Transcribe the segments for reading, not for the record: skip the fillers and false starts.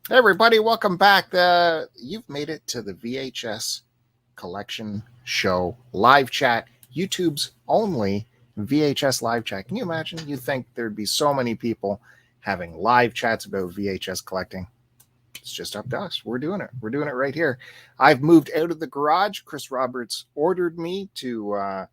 Hey everybody, welcome back. You've made it to the VHS Collection Show live chat, YouTube's only VHS live chat. Can you imagine? You'd think there'd be so many people having live chats about VHS collecting. It's just up to us. We're doing it. We're doing it right here. I've moved out of the garage. Chris Roberts ordered me to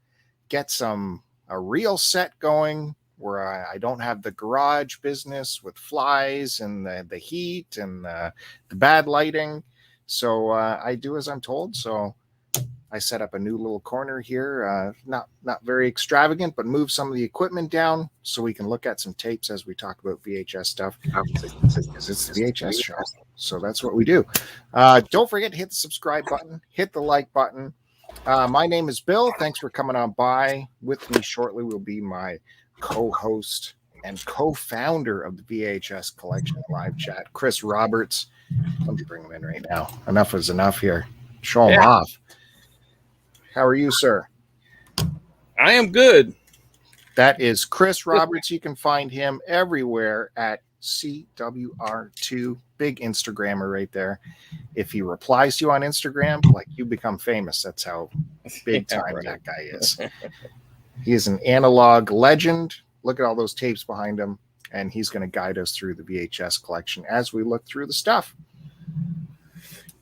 get a real set going where I don't have the garage business with flies and the heat and the bad lighting. So I do as I'm told. So I set up a new little corner here, not very extravagant, but move some of the equipment down so we can look at some tapes as we talk about VHS stuff. Because it's the VHS show. So that's what we do. Don't forget to hit the subscribe button, hit the like button. My name is Bill. Thanks for coming on by. With me shortly will be my co-host and co-founder of the VHS Collection live chat, Chris Roberts. Let me bring him in right now. Enough is enough here. Show him off. How are you, sir? I am good. That is Chris Roberts. You can find him everywhere at CWR2. Big Instagrammer right there. If he replies to you on Instagram, like, you become famous. That's how big time that guy is. He is an analog legend. Look at all those tapes behind him. And he's going to guide us through the VHS collection as we look through the stuff.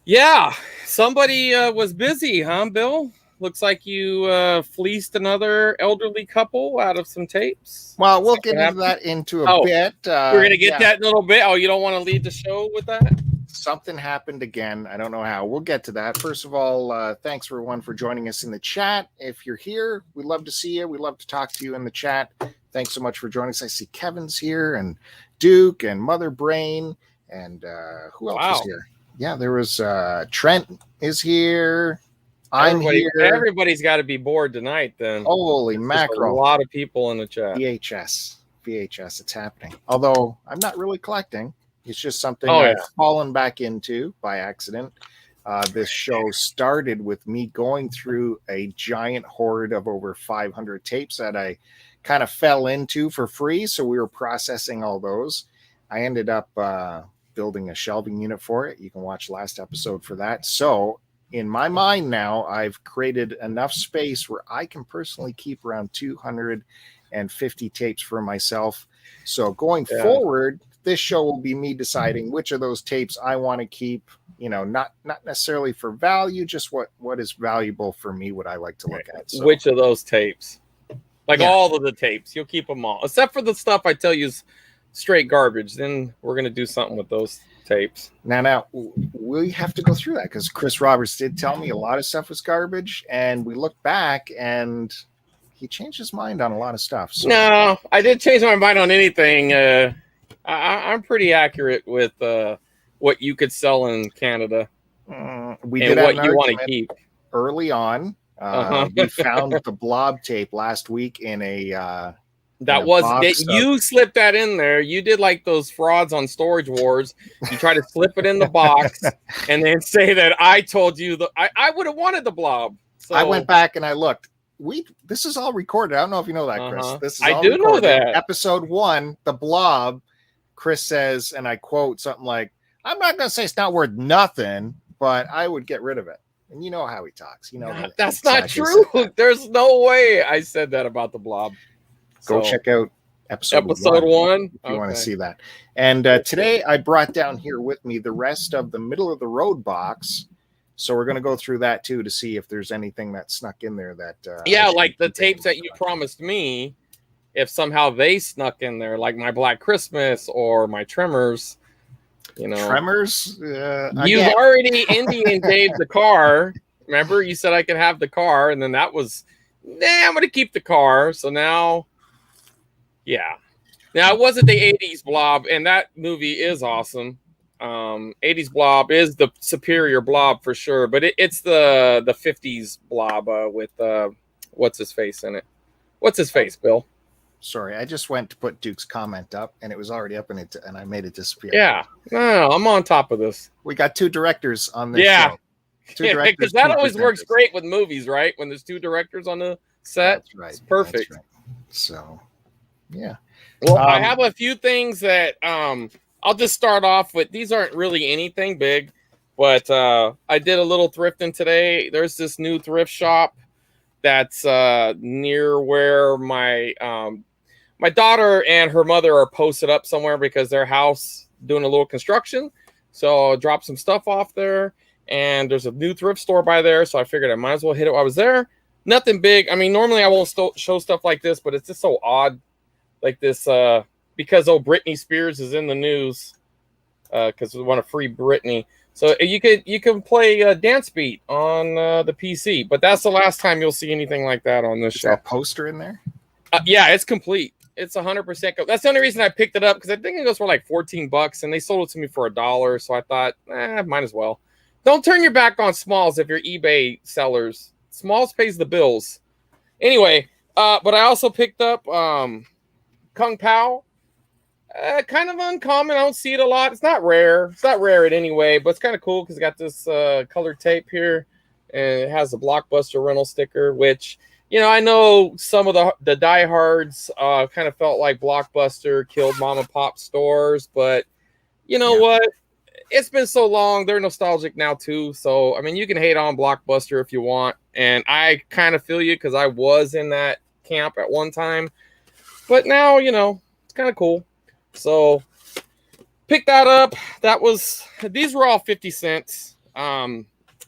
Yeah. Somebody was busy, huh, Bill? Looks like you fleeced another elderly couple out of some tapes. Well, we'll get into that into a bit. We're going to get that in a little bit. Oh, you don't want to lead the show with that? Something happened again. I don't know how. We'll get to that. First of all, thanks everyone for joining us in the chat. If you're here, we'd love to see you. We'd love to talk to you in the chat. Thanks so much for joining us. I see Kevin's here and Duke and Mother Brain and who else is here? Yeah, there was Trent is here. I'm here. Everybody's got to be bored tonight then. Holy mackerel. A lot of people in the chat. VHS, it's happening. Although I'm not really collecting. It's just something I've fallen back into by accident. This show started with me going through a giant hoard of over 500 tapes that I kind of fell into for free. So we were processing all those. I ended up building a shelving unit for it. You can watch last episode for that. So in my mind now, I've created enough space where I can personally keep around 250 tapes for myself. So going forward, this show will be me deciding which of those tapes I want to keep, not necessarily for value, just what is valuable for me, what I like to look at. So, which of those tapes? All of the tapes. You'll keep them all. Except for the stuff I tell you is straight garbage. Then we're going to do something with those tapes. Now, we have to go through that because Chris Roberts did tell me a lot of stuff was garbage. And we look back and he changed his mind on a lot of stuff. So. No, I didn't change my mind on anything. I'm pretty accurate with what you could sell in Canada. We did what you want to keep early on. We found the blob tape last week in a. You slipped that in there. You did like those frauds on Storage Wars. You try to slip it in the box and then say that I told you I would have wanted the blob. So I went back and I looked. This is all recorded. I don't know if you know that, Chris. This is all recorded. Know that. Episode 1, the blob. Chris says, and I quote something like, "I'm not going to say it's not worth nothing, but I would get rid of it." And you know how he talks. That's not true. There's no way I said that about the blob. Go check out episode 1 if you want to see that. And today I brought down here with me the rest of the middle of the road box. So we're going to go through that too to see if there's anything that snuck in there that. Like the tapes that you promised me. If somehow they snuck in there, like my Black Christmas or my Tremors, Tremors. You've already Indian Dave the car. Remember, you said I could have the car, and then that was, I'm going to keep the car. So now, now it wasn't the '80s Blob, and that movie is awesome. '80s Blob is the superior Blob for sure, but it's the '50s Blob with what's his face in it. What's his face, Bill? Sorry, I just went to put Duke's comment up, and it was already up, and I made it disappear. Yeah, no, I'm on top of this. We got 2 directors on this show. 2 directors, because that always works great with movies, right? When there's 2 directors on the set, that's right. It's perfect. That's right. So, yeah. Well, I have a few things that I'll just start off with, these aren't really anything big, but I did a little thrifting today. There's this new thrift shop that's near where my my daughter and her mother are posted up somewhere because their house doing a little construction. So I'll drop some stuff off there, and there's a new thrift store by there. So I figured I might as well hit it while I was there. Nothing big. I mean, normally I won't show stuff like this, but it's just so odd, like this, because Britney Spears is in the news, because we want to free Britney. So you can play Dance Beat on the PC, but that's the last time you'll see anything like that on this show. Is that poster in there? Yeah, it's complete. It's 100%. That's the only reason I picked it up, because I think it goes for like $14, and they sold it to me for $1. So I thought, might as well. Don't turn your back on Smalls if you're eBay sellers. Smalls pays the bills. Anyway, but I also picked up Kung Pao. Kind of uncommon. I don't see it a lot. It's not rare. It's not rare in any way, but it's kind of cool because it got this colored tape here, and it has a Blockbuster rental sticker, which, you know, I know some of the diehards kind of felt like Blockbuster killed mom and pop stores, but you know what? It's been so long. They're nostalgic now too. So, I mean, you can hate on Blockbuster if you want. And I kind of feel you because I was in that camp at one time. But now, you know, it's kind of cool. So, pick that up. These were all 50 cents.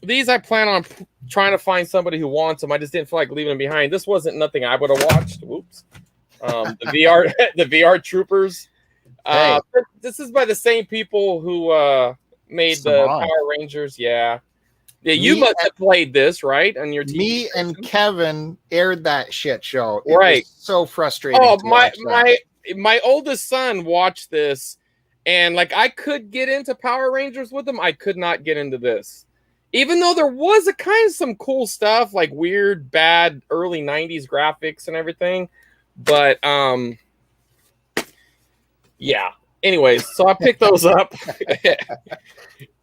These I plan on trying to find somebody who wants them. I just didn't feel like leaving them behind. This wasn't nothing I would have watched. Whoops. The VR Troopers. Hey. This is by the same people who made the Power Rangers. Yeah, you must have played this, right, on your TV. Me and Kevin aired that shit show. It right. was so frustrating. Oh, my oldest son watched this, and like I could get into Power Rangers with him. I could not get into this. Even though there was a kind of some cool stuff, like weird, bad early 90s graphics and everything. But yeah. Anyways, so I picked those up.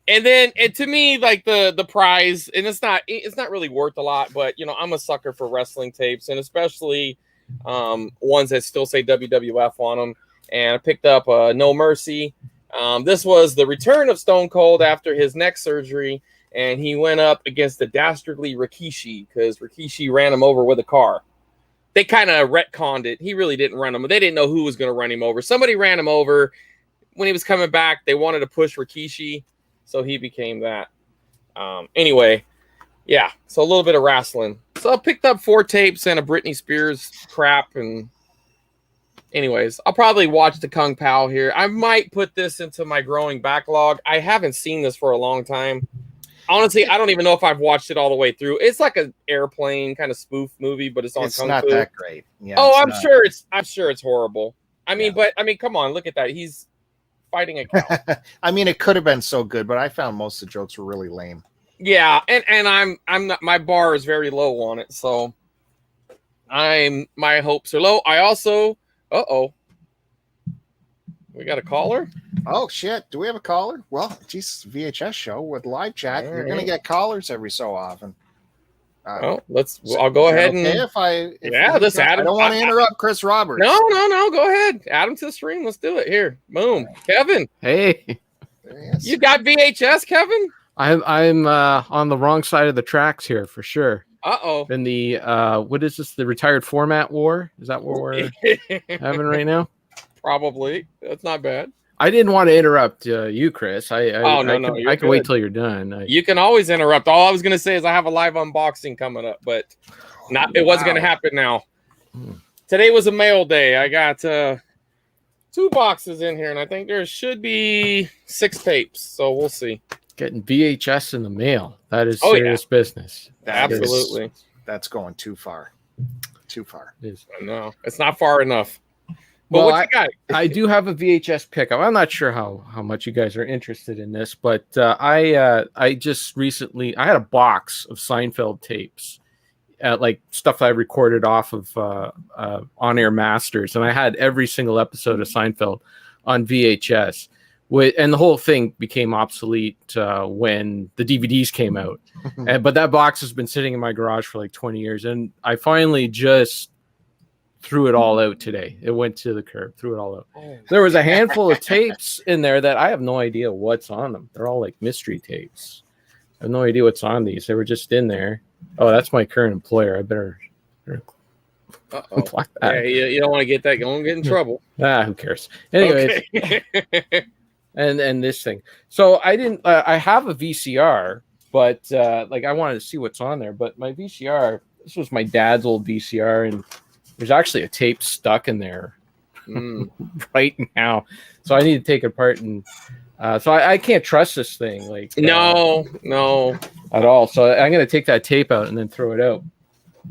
And then, to me, like the prize, and it's not really worth a lot, but you know, I'm a sucker for wrestling tapes, and especially ones that still say WWF on them. And I picked up No Mercy. This was the return of Stone Cold after his neck surgery, and he went up against the dastardly Rikishi because Rikishi ran him over with a car. They kind of retconned it. He really didn't run him. They didn't know who was going to run him over. Somebody ran him over. When he was coming back, they wanted to push Rikishi, so he became that. Anyway, yeah, so a little bit of wrestling. So I picked up 4 tapes and a Britney Spears crap. And anyways, I'll probably watch the Kung Pao here. I might put this into my growing backlog. I haven't seen this for a long time. Honestly, I don't even know if I've watched it all the way through. It's like an airplane kind of spoof movie, but it's on Kung Fu. It's not that great. Yeah, I'm sure it's horrible. I mean, but come on, look at that. He's fighting a cow. I mean, it could have been so good, but I found most of the jokes were really lame. Yeah, and I'm not, my bar is very low on it, so my hopes are low. I also we got a caller? Oh shit, do we have a caller? Well, geez, VHS show with live chat. All You're gonna get callers every so often. I'll go ahead and let's add him. I don't want to interrupt Chris Roberts. No, go ahead. Add him to the stream. Let's do it. Here. Boom. Kevin. Hey. You got VHS, Kevin? I'm on the wrong side of the tracks here for sure. In the what is this? The retired format war? Is that what we're having right now? Probably. That's not bad. I didn't want to interrupt you, Chris. I can wait till you're done. You can always interrupt. All I was going to say is I have a live unboxing coming up, but it wasn't going to happen now. Today was a mail day. I got 2 boxes in here, and I think there should be 6 tapes. So we'll see. Getting VHS in the mail. That is serious business. Absolutely. That's going too far. Too far. No, it's not far enough. But what you got? I do have a VHS pickup. I'm not sure how much you guys are interested in this, but I just recently I had a box of Seinfeld tapes, like stuff I recorded off of on-air masters, and I had every single episode of Seinfeld on VHS. And the whole thing became obsolete when the DVDs came out. But that box has been sitting in my garage for like 20 years, and I finally just threw it all out today. It went to the curb, threw it all out. Oh. There was a handful of tapes in there that I have no idea what's on them. They're all like mystery tapes. I have no idea what's on these. They were just in there. Oh, that's my current employer. I better block that. Yeah, you don't want to get that. You don't get in trouble. Who cares? Anyway, Okay. and this thing. So I didn't. I have a VCR, but like I wanted to see what's on there. But my VCR. This was my dad's old VCR, and there's actually a tape stuck in there right now. So I need to take it apart, and so I can't trust this thing. Like no, at all. So I'm gonna take that tape out and then throw it out.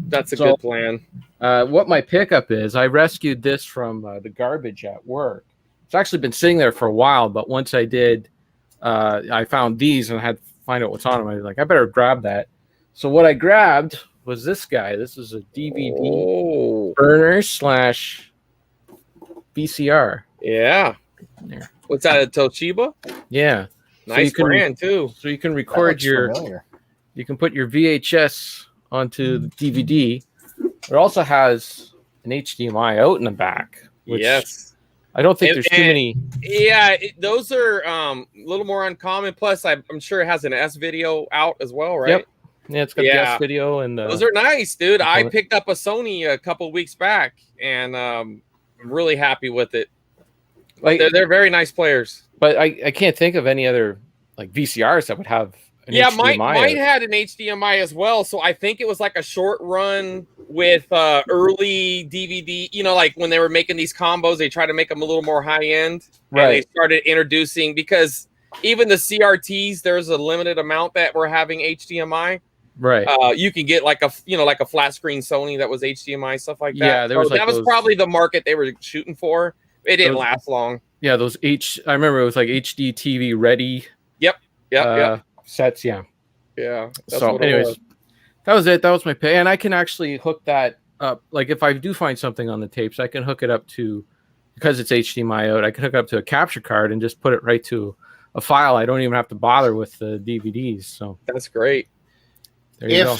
that's a good plan. What my pickup is, I rescued this from the garbage at work. It's actually been sitting there for a while, but once I did, I found these and I had to find out what's on them. I was like, I better grab that. So what I grabbed was this guy. This is a DVD burner / VCR. Yeah. There. What's that? A Toshiba? Yeah. Nice brand too. So you can record familiar. you can put your VHS onto the DVD. It also has an HDMI out in the back. Which Yes. I don't think there's too many. Yeah, those are a little more uncommon. Plus, I'm sure it has an S video out as well, right? Yep. Yeah, it's got the S video and those are nice, dude. I picked up a Sony a couple of weeks back, and I'm really happy with it. Like they're very nice players. But I can't think of any other like VCRs that would have an HDMI. Mine had an HDMI as well. So I think it was like a short run with early DVD. You know, like when they were making these combos, they tried to make them a little more high end. Right. And they started introducing, because even the CRTs, there's a limited amount that were having HDMI. Right. You can get like a flat screen Sony that was HDMI, stuff like that. Yeah, there was that was probably the market they were shooting for. It didn't last long. Yeah, those I remember it was like HD TV ready. Yep. Sets. Yeah. So, anyways, that was it. That was my pay, and I can actually hook that up. Like if I do find something on the tapes, I can hook it up to, because it's HDMI out. I can hook it up to a capture card and just put it right to a file. I don't even have to bother with the DVDs. So that's great. There you go.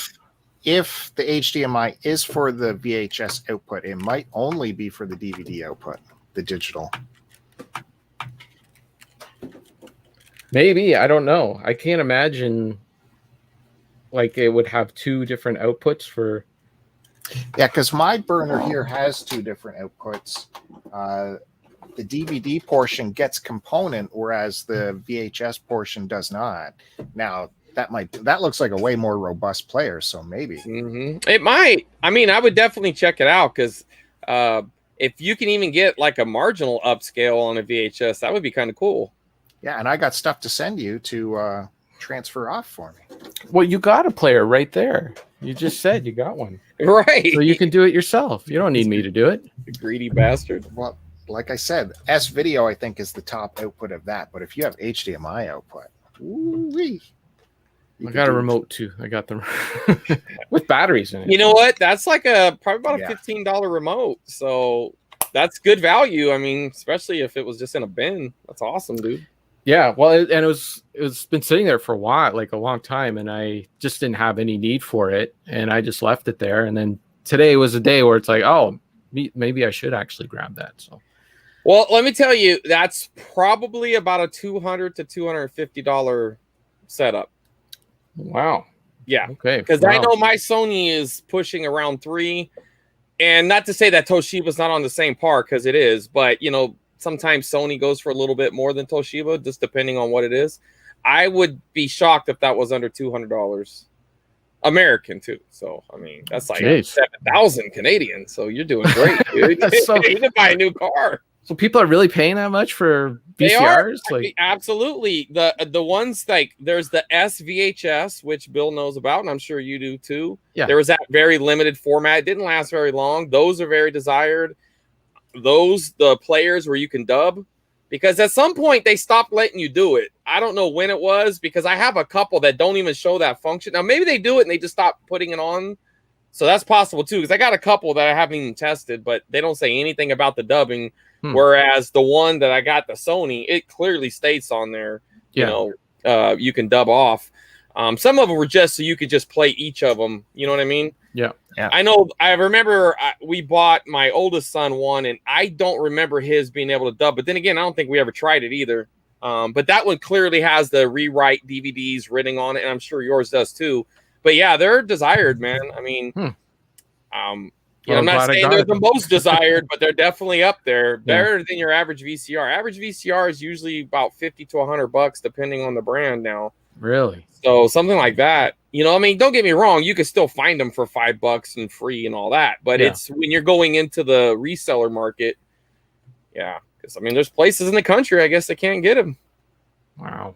If the HDMI is for the VHS output, it might only be for the DVD output, the digital. Maybe, I don't know. I can't imagine like it would have two different outputs for. Yeah, because my burner here has two different outputs. The DVD portion gets component, whereas the VHS portion does not. Now that looks like a way more robust player, so maybe it might. I mean, I would definitely check it out, because if you can even get like a marginal upscale on a VHS, that would be kind of cool. Yeah, and I got stuff to send you to transfer off for me. Well, you got a player right there. You just said you got one. Right. So you can do it yourself. You don't need me to do it. You greedy bastard. Well, like I said, S video I think is the top output of that. But if you have HDMI output, ooh-wee, I got a remote too. I got them with batteries in it. You know what? That's like probably about a $15 remote. So that's good value. I mean, especially if it was just in a bin. That's awesome, dude. Yeah, well, it's been sitting there for a while, like a long time, and I just didn't have any need for it, and I just left it there. And then today was a day where it's like, oh, maybe I should actually grab that. So, well, let me tell you, that's probably about a $200 to $250 setup. Wow. Yeah. Okay. Because I know my Sony is pushing around $3, and not to say that Toshiba's not on the same par, because it is, but you know. Sometimes Sony goes for a little bit more than Toshiba, just depending on what it is. I would be shocked if that was under $200 American too. So I mean, that's like 7,000 Canadian. So you're doing great, dude. So, you can buy a new car. So people are really paying that much for VCRs? They are. Like, absolutely. The ones like there's the SVHS, which Bill knows about, and I'm sure you do too. Yeah. There was that very limited format. It didn't last very long. Those are very desired. The players where you can dub, because at some point they stopped letting you do it. I don't know when it was, because I have a couple that don't even show that function. Now maybe they do it and they just stop putting it on, so that's possible too, because I got a couple that I haven't even tested, but they don't say anything about the dubbing. Whereas the one that I got, the Sony, it clearly states on there, you know, you can dub off. Some of them were just so you could just play each of them. You know what I mean? Yeah. I know. I remember we bought my oldest son one, and I don't remember his being able to dub. But then again, I don't think we ever tried it either. But that one clearly has the rewrite DVDs written on it, and I'm sure yours does too. But yeah, they're desired, man. I mean, I'm not saying they're the most desired, but they're definitely up there. Better than your average VCR. Average VCR is usually about $50 to $100, depending on the brand now. Really? So something like that. I mean, don't get me wrong. You can still find them for $5 and free and all that. But it's when you're going into the reseller market. Yeah. Because, I mean, there's places in the country, I guess, they can't get them. Wow.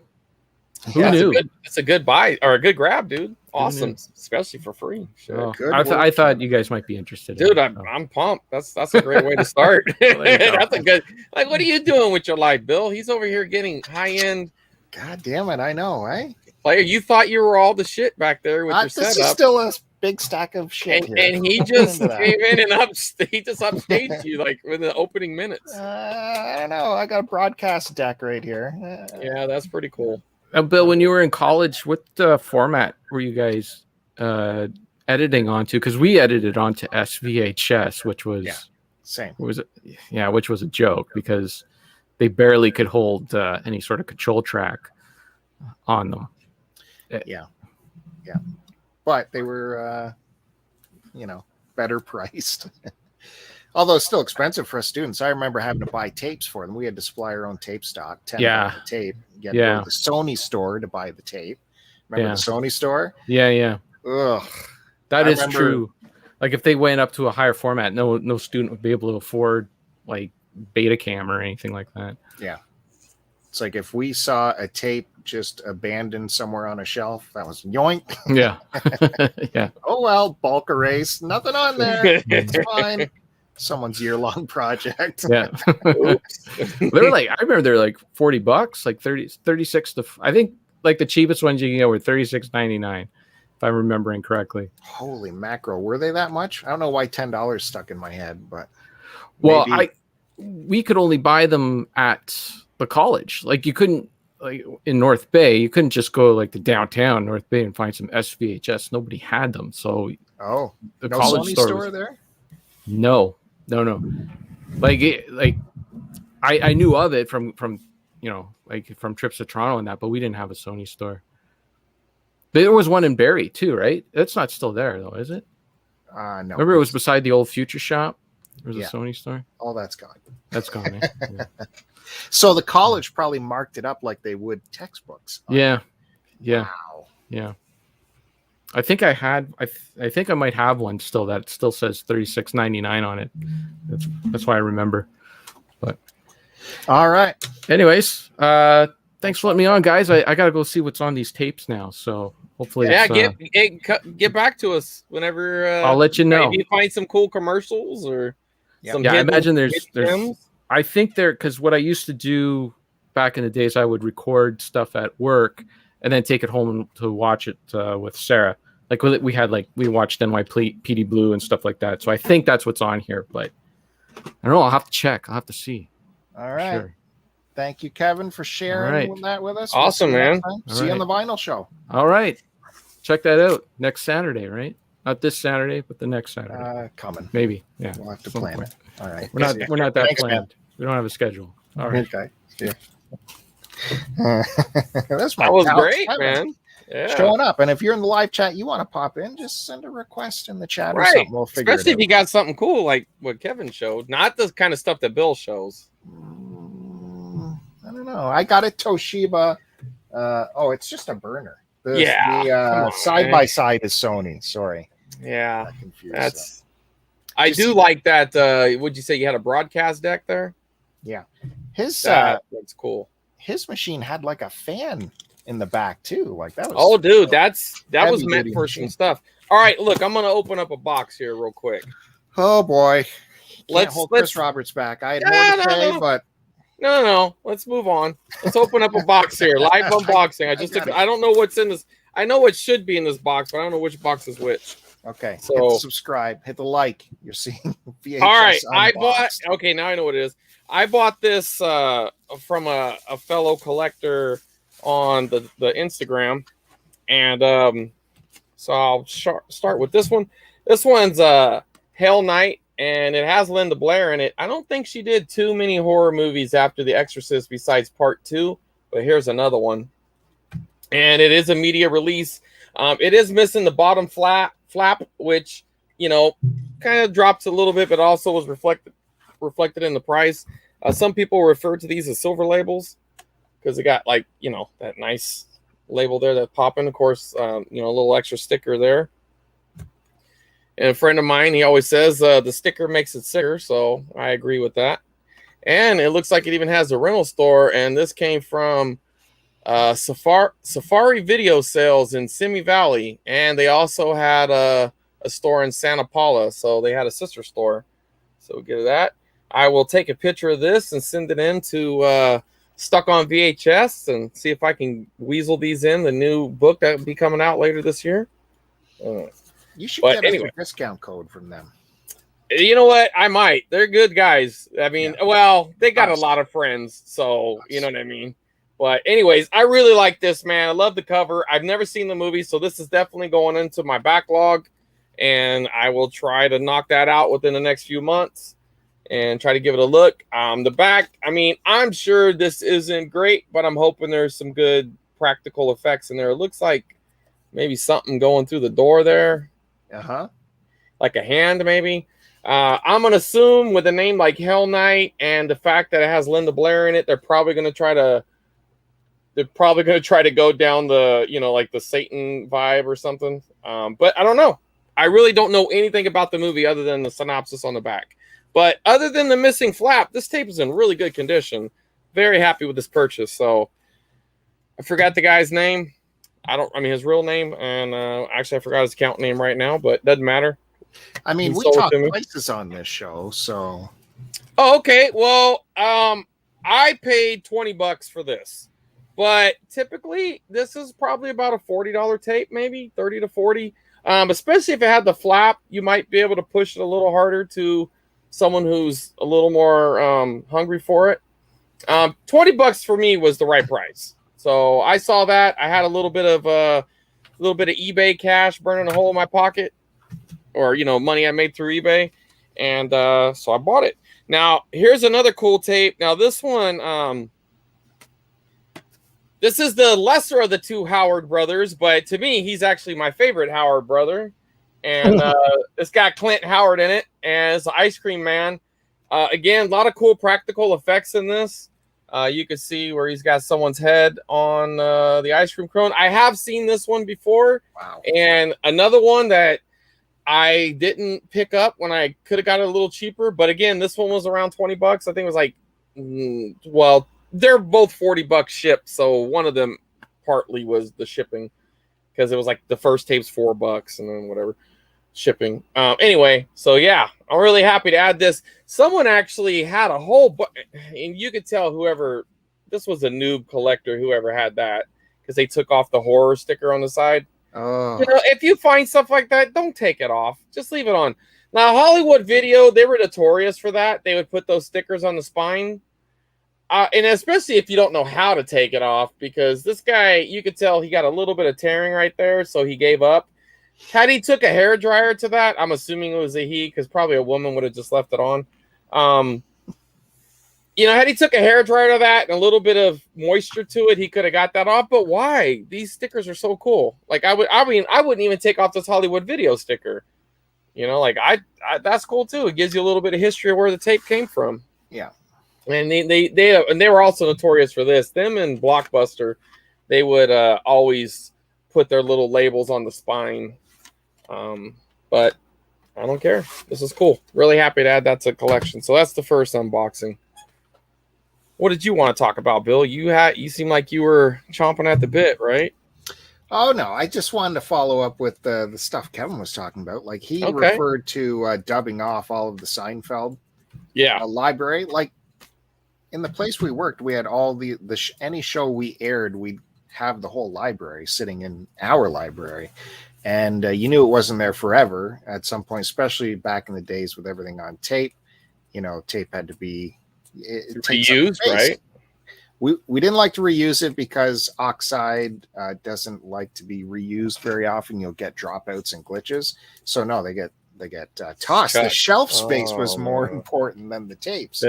Who knew? It's a good buy or a good grab, dude. Awesome. Especially for free. Sure. Oh, I thought you guys might be interested. Dude, I'm pumped. That's a great way to start. That's a good. Like, what are you doing with your life, Bill? He's over here getting high-end. God damn it, I know, right? Player, you thought you were all the shit back there with your this setup. Is still a big stack of shit here. And he just came in and upstaged you like in the opening minutes. I don't know. I got a broadcast deck right here. Yeah, that's pretty cool. Bill, when you were in college, what format were you guys editing onto? Because we edited onto SVHS, which was same. Which was a joke because they barely could hold any sort of control track on them. Yeah. But they were, better priced. Although still expensive for us students. I remember having to buy tapes for them. We had to supply our own tape stock. $10 tape. You had to go to the Sony store to buy the tape. Remember the Sony store? Yeah. Ugh. That is true. Like if they went up to a higher format, no student would be able to afford like Betacam or anything like that. Yeah. It's like if we saw a tape just abandoned somewhere on a shelf, that was yoink. Yeah. Yeah. Oh, well, bulk erase. Nothing on there. It's fine. Someone's year-long project. Yeah. They're like, I remember they're like $40, like 36 to, I think like the cheapest ones you can get were $36.99, if I'm remembering correctly. Holy mackerel. Were they that much? I don't know why $10 stuck in my head, but. Well, we could only buy them at the college. Like you couldn't, like in North Bay, you couldn't just go like to downtown North Bay and find some SVHS. Nobody had them. So the college Sony store there? No. Like I knew of it from like from trips to Toronto and that, but we didn't have a Sony store. There was one in Barrie too, right? That's not still there though, is it? No. Remember it was beside the old Future Shop? There was a Sony store. All that's gone. That's gone. Yeah. So the college probably marked it up like they would textbooks. Yeah. Wow. Yeah. I think I think I might have one still that still says $36.99 on it. That's why I remember. But all right. Anyways, thanks for letting me on, guys. I gotta go see what's on these tapes now. So hopefully, get back to us whenever. I'll let you know. Maybe find some cool commercials or. Some I imagine there's. I think because what I used to do back in the days, I would record stuff at work and then take it home to watch it with Sarah. Like we watched NYPD Blue and stuff like that. So I think that's what's on here, but I don't know. I'll have to check. I'll have to see. All right. Sure. Thank you, Kevin, for sharing that with us. Awesome, man. See you on the vinyl show. All right. Check that out next Saturday, right? Not this Saturday, but the next Saturday. Coming. Maybe. Yeah. We'll have to plan it. All right. We're not that planned. Man. We don't have a schedule. All right. Okay. Yeah. That was great, man. Yeah. Showing up. And if you're in the live chat, you want to pop in, just send a request in the chat or something. We'll figure Especially it out. if you got something cool like what Kevin showed, not the kind of stuff that Bill shows. I don't know. I got a Toshiba. It's just a burner. The side by side is Sony. Sorry. Yeah. I do like that. Would you say you had a broadcast deck there? Yeah. That's cool. His machine had like a fan in the back too. Like that was. Oh, dude, that was meant for some stuff. All right, look, I'm gonna open up a box here real quick. Oh boy. Let's hold Chris Roberts back. I had more to say, but no. Let's move on. Let's open up a box here. Live unboxing. I don't know what's in this. I know what should be in this box, but I don't know which box is which. Okay. So hit the subscribe, hit the like. You're seeing VHS. All right. Okay, now I know what it is. I bought this from a fellow collector on the Instagram. And so I'll start with this one. This one's Hell Night, and it has Linda Blair in it. I don't think she did too many horror movies after The Exorcist besides Part 2, but here's another one. And it is a media release. It is missing the bottom flap, which, you know, kind of drops a little bit, but also was reflected in the price. Some people refer to these as silver labels because they got, like, you know, that nice label there that pop in. Of course, you know, a little extra sticker there. And a friend of mine, he always says the sticker makes it sicker, so I agree with that. And it looks like it even has a rental store, and this came from Safari Video Sales in Simi Valley, and they also had a store in Santa Paula, so they had a sister store. So we'll get that. I will take a picture of this and send it in to Stuck on VHS and see if I can weasel these in the new book that will be coming out later this year. You should get a discount code from them. You know what? I might. They're good guys. I mean, well, they got a lot of friends, so you know what I mean. But anyways, I really like this, man. I love the cover. I've never seen the movie, so this is definitely going into my backlog, and I will try to knock that out within the next few months and try to give it a look. The back, I mean, I'm sure this isn't great, but I'm hoping there's some good practical effects in there. It looks like maybe something going through the door there. Like a hand, maybe. I'm going to assume with a name like Hell Night and the fact that it has Linda Blair in it, they're probably going to try to go down the, you know, like the Satan vibe or something. But I don't know. I really don't know anything about the movie other than the synopsis on the back. But other than the missing flap, this tape is in really good condition. Very happy with this purchase. So I forgot the guy's name. I mean, his real name. And actually, I forgot his account name right now, but it doesn't matter. I mean, we talk prices on this show, so. Oh, okay. Well, I paid $20 for this. But typically, this is probably about a $40 tape, maybe 30 to 40. Especially if it had the flap, you might be able to push it a little harder to someone who's a little more hungry for it. $20 for me was the right price. So I saw that. I had a little bit of eBay cash burning a hole in my pocket, or, you know, money I made through eBay, and so I bought it. Now here's another cool tape. Now this one. This is the lesser of the two Howard brothers, but to me, he's actually my favorite Howard brother. And it's got Clint Howard in it, and it's the Ice Cream Man. Again, a lot of cool practical effects in this. You can see where he's got someone's head on the ice cream cone. I have seen this one before. Wow. And another one that I didn't pick up when I could have got it a little cheaper. But again, this one was around $20. I think it was like, well, they're both $40 shipped, so one of them partly was the shipping, because it was like the first tape's $4 and then whatever shipping. Anyway, so yeah, I'm really happy to add this. Someone actually had a whole and you could tell this was a noob collector, whoever had that, because they took off the horror sticker on the side. Oh. You know, if you find stuff like that, don't take it off. Just leave it on. Now, Hollywood Video, they were notorious for that. They would put those stickers on the spine. And especially if you don't know how to take it off, because this guy, you could tell he got a little bit of tearing right there, so he gave up. Had he took a hairdryer to that, I'm assuming it was a he, because probably a woman would have just left it on. You know, had he took a hairdryer to that and a little bit of moisture to it, he could have got that off. But why? These stickers are so cool. Like I wouldn't even take off this Hollywood Video sticker. You know, like I that's cool too. It gives you a little bit of history of where the tape came from. Yeah. And they were also notorious for this. Them and Blockbuster, they would always put their little labels on the spine. But I don't care. This is cool. Really happy to add that to the collection. So that's the first unboxing. What did you want to talk about, Bill? You seem like you were chomping at the bit, right? Oh no, I just wanted to follow up with the stuff Kevin was talking about. Like he referred to dubbing off all of the Seinfeld library. Like in the place we worked, we had all any show we aired, we'd have the whole library sitting in our library. And you knew it wasn't there forever at some point, especially back in the days with everything on tape. You know, tape had to be used, right? we didn't like to reuse it because Oxide doesn't like to be reused very often. You'll get dropouts and glitches. So no, they get tossed. The shelf space was more important than the tapes.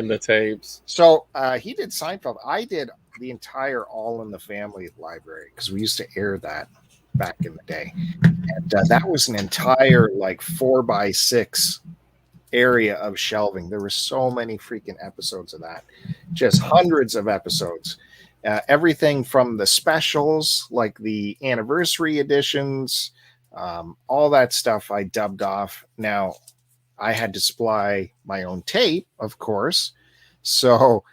So he did Seinfeld. I did the entire All in the Family library because we used to air that back in the day, and that was an entire like 4x6 area of shelving. There were so many freaking episodes of that, just hundreds of episodes. Everything from the specials, like the anniversary editions, all that stuff I dubbed off. Now, I had to supply my own tape, of course. So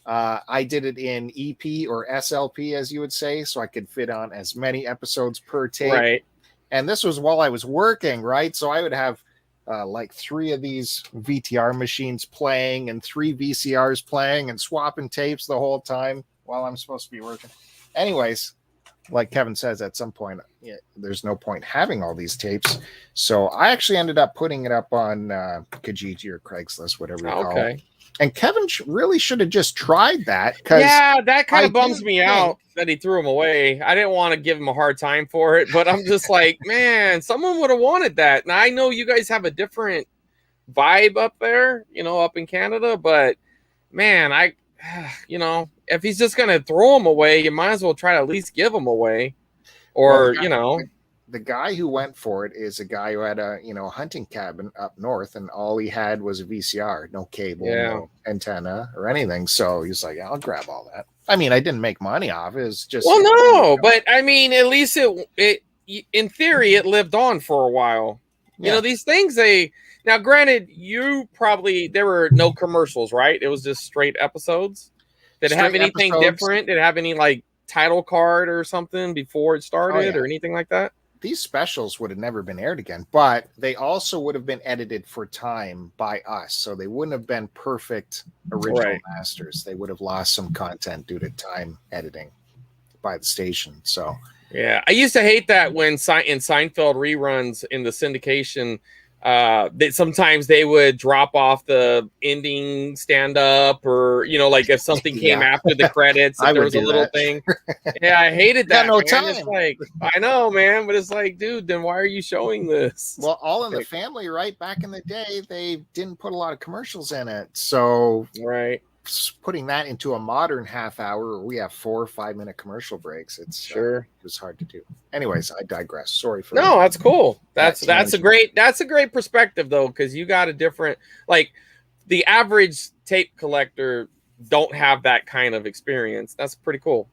I did it in EP or SLP, as you would say, so I could fit on as many episodes per tape. Right. And this was while I was working, right? So I would have like 3 of these VTR machines playing and 3 VCRs playing and swapping tapes the whole time while I'm supposed to be working. Anyways, like Kevin says, at some point, there's no point having all these tapes. So I actually ended up putting it up on Kijiji or Craigslist, whatever you call it. And Kevin really should have just tried that. Yeah, that kind of bums me out that he threw them away. I didn't want to give him a hard time for it, but I'm just like, man, someone would have wanted that. Now, I know you guys have a different vibe up there, up in Canada, but man, if he's just going to throw them away, you might as well try to at least give them away. Or, the guy who went for it is a guy who had a hunting cabin up north, and all he had was a VCR, no cable, no antenna or anything. So he's like, I'll grab all that. I mean, I didn't make money off it. It's just but I mean, at least it in theory it lived on for a while. These things now granted, there were no commercials, right? It was just straight episodes. Did it have anything different? Did it have any like title card or something before it started or anything like that? These specials would have never been aired again, but they also would have been edited for time by us. So they wouldn't have been perfect original masters. They would have lost some content due to time editing by the station. So, yeah, I used to hate that when in Seinfeld reruns in the syndication, that sometimes they would drop off the ending stand up or, like if something came after the credits, if there was a little thing. Yeah, I hated that. No man. time. It's like, I know, man, but it's like, dude, then why are you showing this? Well, All in the Family, right? Back in the day, they didn't put a lot of commercials in it. So putting that into a modern half hour where we have 4 or 5 minute commercial breaks, it was hard to do. Anyways, I digress. Sorry for that's cool. That's a great perspective though, because you got a different, like the average tape collector don't have that kind of experience. That's pretty cool.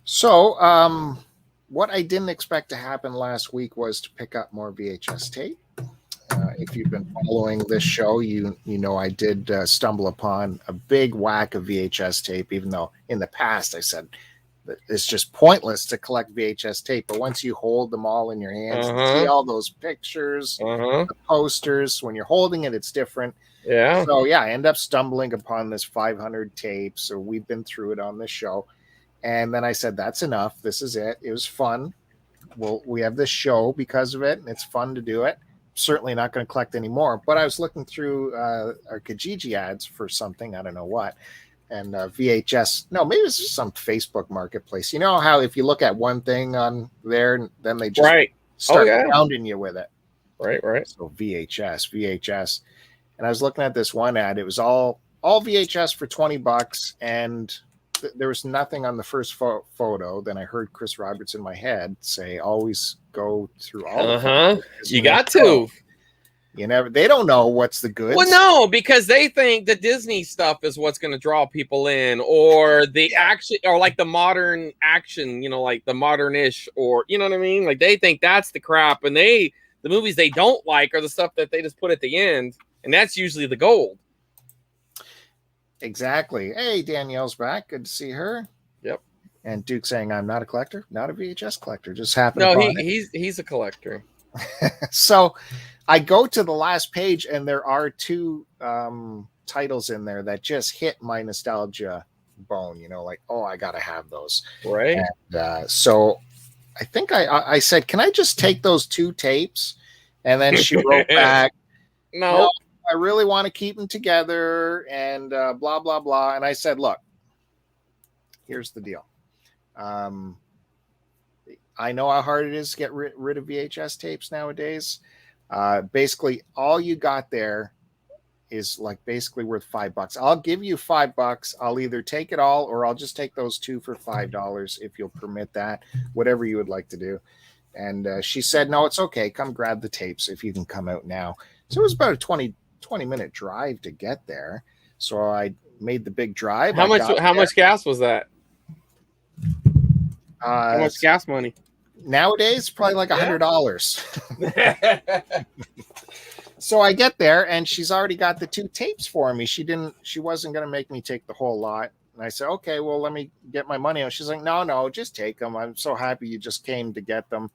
So what I didn't expect to happen last week was to pick up more VHS tape. If you've been following this show, you know I did stumble upon a big whack of VHS tape, even though in the past I said that it's just pointless to collect VHS tape. But once you hold them all in your hands and see all those pictures, the posters, when you're holding it, it's different. Yeah. So, I end up stumbling upon this 500 tapes. So we've been through it on this show. And then I said, that's enough. This is it. It was fun. We have this show because of it, and it's fun to do it. Certainly not going to collect any more, but I was looking through our Kijiji ads for something, I don't know what, and VHS, maybe it's just some Facebook marketplace. You know how if you look at one thing on there, then they just start pounding you with it. Right. So VHS. And I was looking at this one ad. It was all VHS for $20, and there was nothing on the first photo. Then I heard Chris Roberts in my head say, always go through all the photos. You got to. They don't know what's the goods. Well, no, because they think the Disney stuff is what's going to draw people in, or the action, or like the modern action, like the modern-ish, or you know what I mean? Like they think that's the crap, and the movies they don't like are the stuff that they just put at the end, and that's usually the gold. Exactly. Hey, Danielle's back. Good to see her. Yep. And Duke saying, I'm not a collector, not a VHS collector. Just happened. No, he's a collector. So I go to the last page, and there are 2 titles in there that just hit my nostalgia bone, like, oh, I got to have those. Right. And so I think I said, can I just take those 2 tapes? And then she wrote back, no, I really want to keep them together and blah, blah, blah. And I said, look, here's the deal. I know how hard it is to get rid of VHS tapes nowadays. Basically, all you got there is like basically worth $5. I'll give you $5. I'll either take it all or I'll just take those two for $5 if you'll permit that, whatever you would like to do. And she said, no, it's okay. Come grab the tapes if you can come out now. So it was about a 20-minute drive to get there. So I made the big drive. How much gas was that? How much gas money? Nowadays, probably like $100. So I get there and she's already got the two tapes for me. She wasn't going to make me take the whole lot. And I said, okay, well, let me get my money out. She's like, no, just take them. I'm so happy you just came to get them.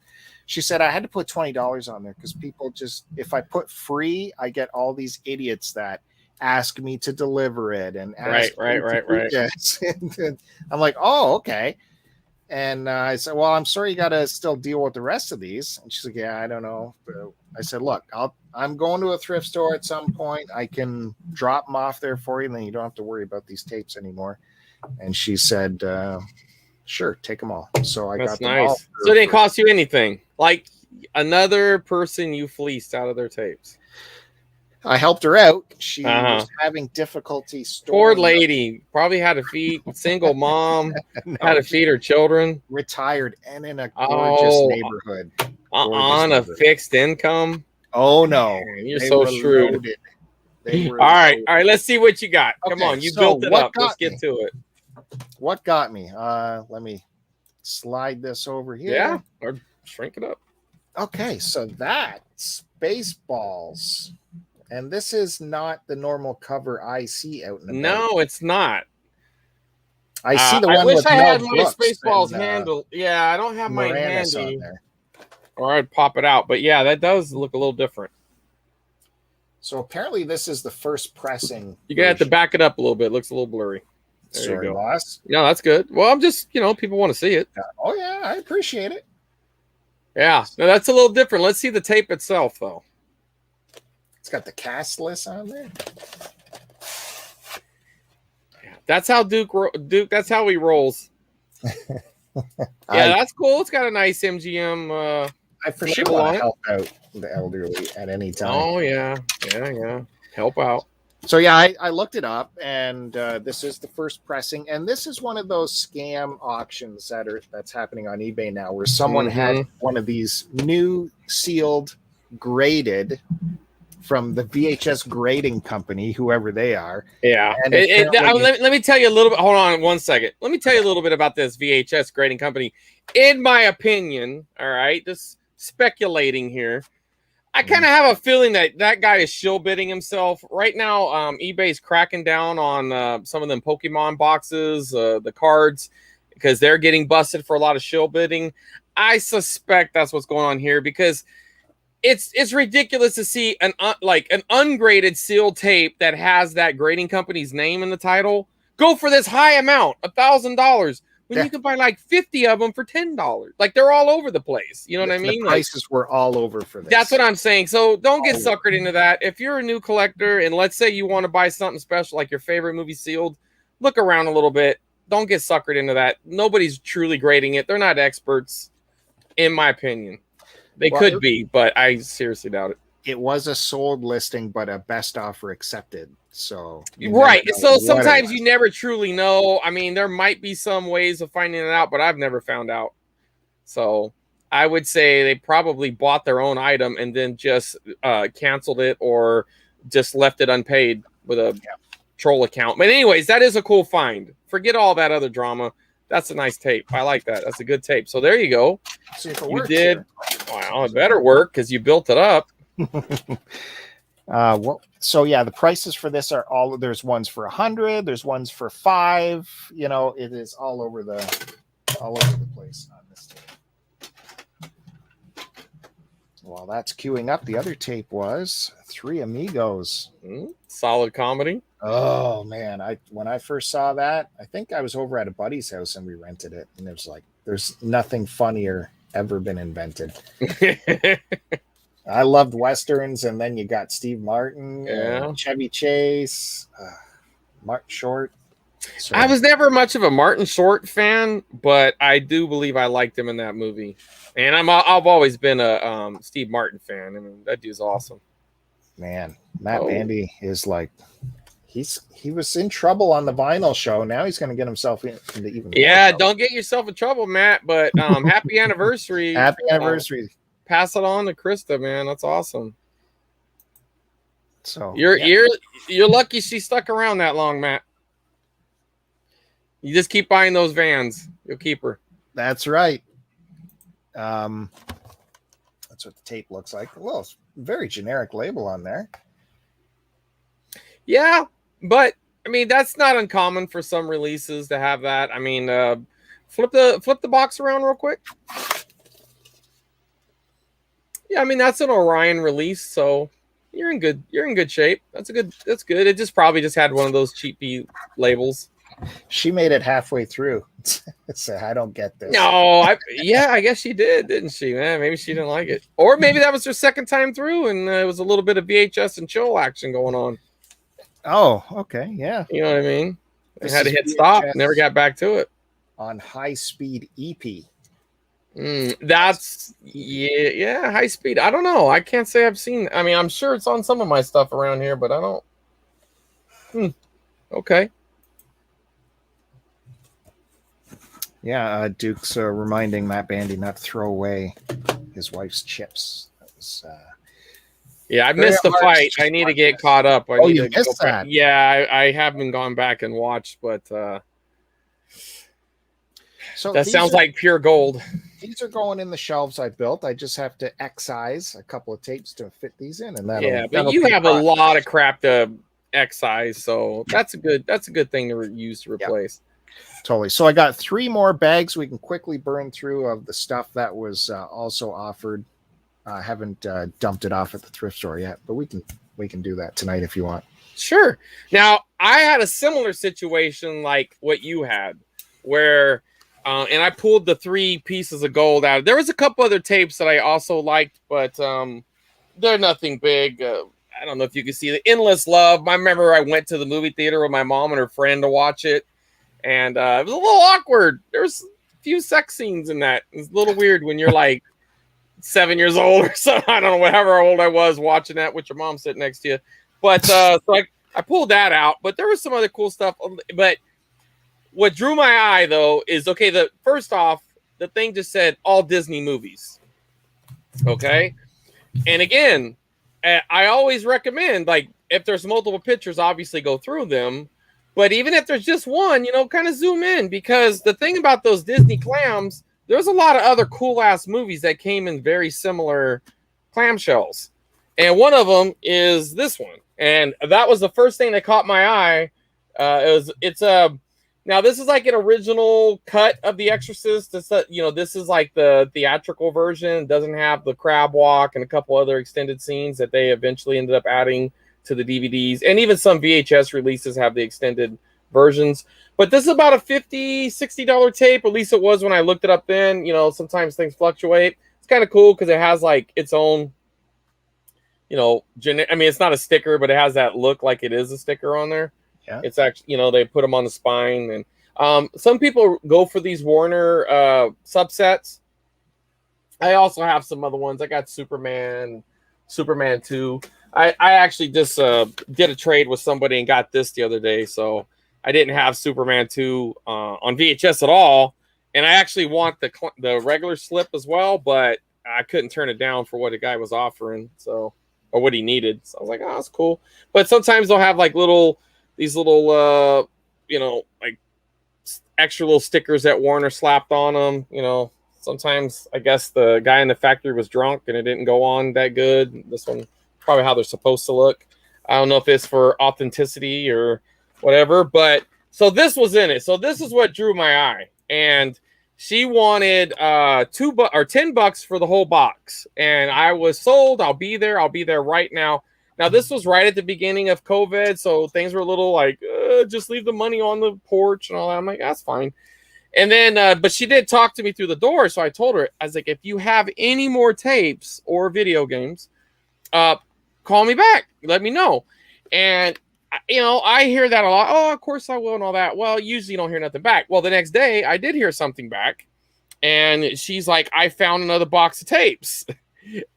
She said, I had to put $20 on there because people just, if I put free, I get all these idiots that ask me to deliver it and ask right. And I'm like, oh, okay. And I said, well, I'm sorry you got to still deal with the rest of these. And she's like, yeah, I don't know. But I said, look, I'm going to a thrift store at some point. I can drop them off there for you, and then you don't have to worry about these tapes anymore. And she said, sure, take them all. So I got them all. So it didn't cost you anything. Like another person you fleeced out of their tapes. I helped her out. She was having difficulty storing. Poor lady. Probably had to feed, single mom, had to feed her children. Retired and in a gorgeous neighborhood. On a fixed income. Oh, no. Man, you're so shrewd. All right. Let's see what you got. Come on. You built it up. Let's get to it. What got me? Let me slide this over here. Yeah. Or shrink it up. Okay. So that's Spaceballs. And this is not the normal cover I see out in the No, it's not. I see the one I wish with I had my Brooks Spaceballs and, handle. Yeah, I don't have mine Moranis handy. on there. Or I'd pop it out. But yeah, that does look a little different. So apparently this is the first pressing. You're going to have to back it up a little bit. It looks a little blurry. There Sorry, you go. boss. No, that's good. Well, I'm just, people want to see it. Oh, yeah, I appreciate it. Yeah, no, that's a little different. Let's see the tape itself, though. It's got the cast list on there. That's how Duke. That's how he rolls. That's cool. It's got a nice MGM. I for sure want to help out the elderly at any time. Oh yeah. Help out. So yeah, I looked it up, and this is the first pressing, and this is one of those scam auctions that's happening on eBay now, where someone had one of these new sealed, graded. From the VHS grading company, whoever they are. Yeah. Let me tell you a little bit. Hold on 1 second. Let me tell you a little bit about this VHS grading company. In my opinion, all right, just speculating here, I kind of have a feeling that guy is shill bidding himself. Right now, eBay's cracking down on some of them Pokemon boxes, the cards, because they're getting busted for a lot of shill bidding. I suspect that's what's going on here because it's ridiculous to see an ungraded sealed tape that has that grading company's name in the title go for this high amount, $1,000, when you can buy like 50 of them for $10. Like they're all over the place. You know what I mean? The prices were all over for this. That's what I'm saying. So don't get suckered into that. If you're a new collector and let's say you want to buy something special like your favorite movie sealed, look around a little bit. Don't get suckered into that. Nobody's truly grading it. They're not experts, in my opinion. They could be, but I seriously doubt it. It was a sold listing, but a best offer accepted. So right. So sometimes you never truly know. I mean, there might be some ways of finding it out, but I've never found out. So I would say they probably bought their own item and then just canceled it or just left it unpaid with a troll account. But anyways, that is a cool find. Forget all that other drama. That's a nice tape. I like that. That's a good tape. So there you go. See if it you works did. here. Wow, it better work because you built it up. So yeah, the prices for this are all. There's ones for 100. There's ones for 5. It is all over the place on this tape. While that's queuing up, the other tape was Three Amigos. Solid comedy. Oh man, when I first saw that, I think I was over at a buddy's house and we rented it, and it was like, there's nothing funnier ever been invented. I loved westerns, and then you got Steve Martin, Chevy Chase, Martin Short. So, I was never much of a Martin Short fan, but I do believe I liked him in that movie. And I've always been a Steve Martin fan. I mean, that dude's awesome. man, Matt Bandy is like, he was in trouble on the vinyl show. Now he's going to get himself into even more trouble. Don't get yourself in trouble, Matt. But happy anniversary! Happy anniversary! Pass it on to Krista, man. That's awesome. So you're lucky she stuck around that long, Matt. You just keep buying those vans. You'll keep her. That's right. That's what the tape looks like. Well, it's a very generic label on there. Yeah, but I mean that's not uncommon for some releases to have that. I mean, flip the box around real quick. Yeah, I mean that's an Orion release, so you're in good shape. That's good. It just probably just had one of those cheapy labels. She made it halfway through. So I don't get this. No, I guess she did, didn't she? Man, maybe she didn't like it, or maybe that was her second time through, and it was a little bit of VHS and chill action going on. Oh, okay, yeah. You know what I mean? They had to hit stop, never got back to it. On High Speed EP. That's High Speed. I don't know. I can't say I've seen. I mean, I'm sure it's on some of my stuff around here, but I don't. Okay. Yeah, Duke's reminding Matt Bandy not to throw away his wife's chips. That was, I missed the fight. I need to get caught up. You missed that? Yeah, I haven't gone back and watched, but so that sounds like pure gold. These are going in the shelves I built. I just have to excise a couple of tapes to fit these in, and but you have a lot of crap to excise, so that's a good thing to use to replace. Yep. Totally. So I got 3 more bags we can quickly burn through of the stuff that was also offered. I haven't dumped it off at the thrift store yet, but we can do that tonight if you want. Sure. Now, I had a similar situation like what you had, where and I pulled the 3 pieces of gold out. There was a couple other tapes that I also liked, but they're nothing big. I don't know if you can see the Endless Love. I remember I went to the movie theater with my mom and her friend to watch it. And it was a little awkward. There's a few sex scenes in that. It's a little weird when you're like 7 years old or something. I don't know, however old I was watching that with your mom sitting next to you. But so I pulled that out. But there was some other cool stuff. But what drew my eye, though, is, okay, first off, the thing just said all Disney movies. Okay? And again, I always recommend, like, if there's multiple pictures, obviously go through them. But even if there's just one, kind of zoom in, because the thing about those Disney clams, there's a lot of other cool ass movies that came in very similar clamshells. And one of them is this one. And that was the first thing that caught my eye. Now this is like an original cut of The Exorcist. This is like the theatrical version. It doesn't have the crab walk and a couple other extended scenes that they eventually ended up adding to the DVDs, and even some VHS releases have the extended versions. But this is about a $50-$60 tape. At least it was when I looked it up then. Sometimes things fluctuate. It's kind of cool because it has like its own, it's not a sticker, but it has that look like it is a sticker on there. Yeah. It's actually, they put them on the spine. And some people go for these Warner subsets. I also have some other ones. I got Superman 2. I actually just did a trade with somebody and got this the other day. So I didn't have Superman 2 on VHS at all. And I actually want the regular slip as well, but I couldn't turn it down for what the guy was offering. Or what he needed. So I was like, oh, that's cool. But sometimes they'll have like these little, like extra little stickers that Warner slapped on them. Sometimes I guess the guy in the factory was drunk and it didn't go on that good. This one, probably how they're supposed to look. I don't know if it's for authenticity or whatever, but so this was in it. So this is what drew my eye, and she wanted $10 for the whole box, and I was sold. I'll be there right now. Now this was right at the beginning of COVID, so things were a little like just leave the money on the porch and all that. I'm like, that's fine. And then but she did talk to me through the door, so I told her, I was like, if you have any more tapes or video games, call me back. Let me know. And I hear that a lot. Oh, of course I will and all that. Well, usually you don't hear nothing back. Well, the next day I did hear something back, and she's like, I found another box of tapes.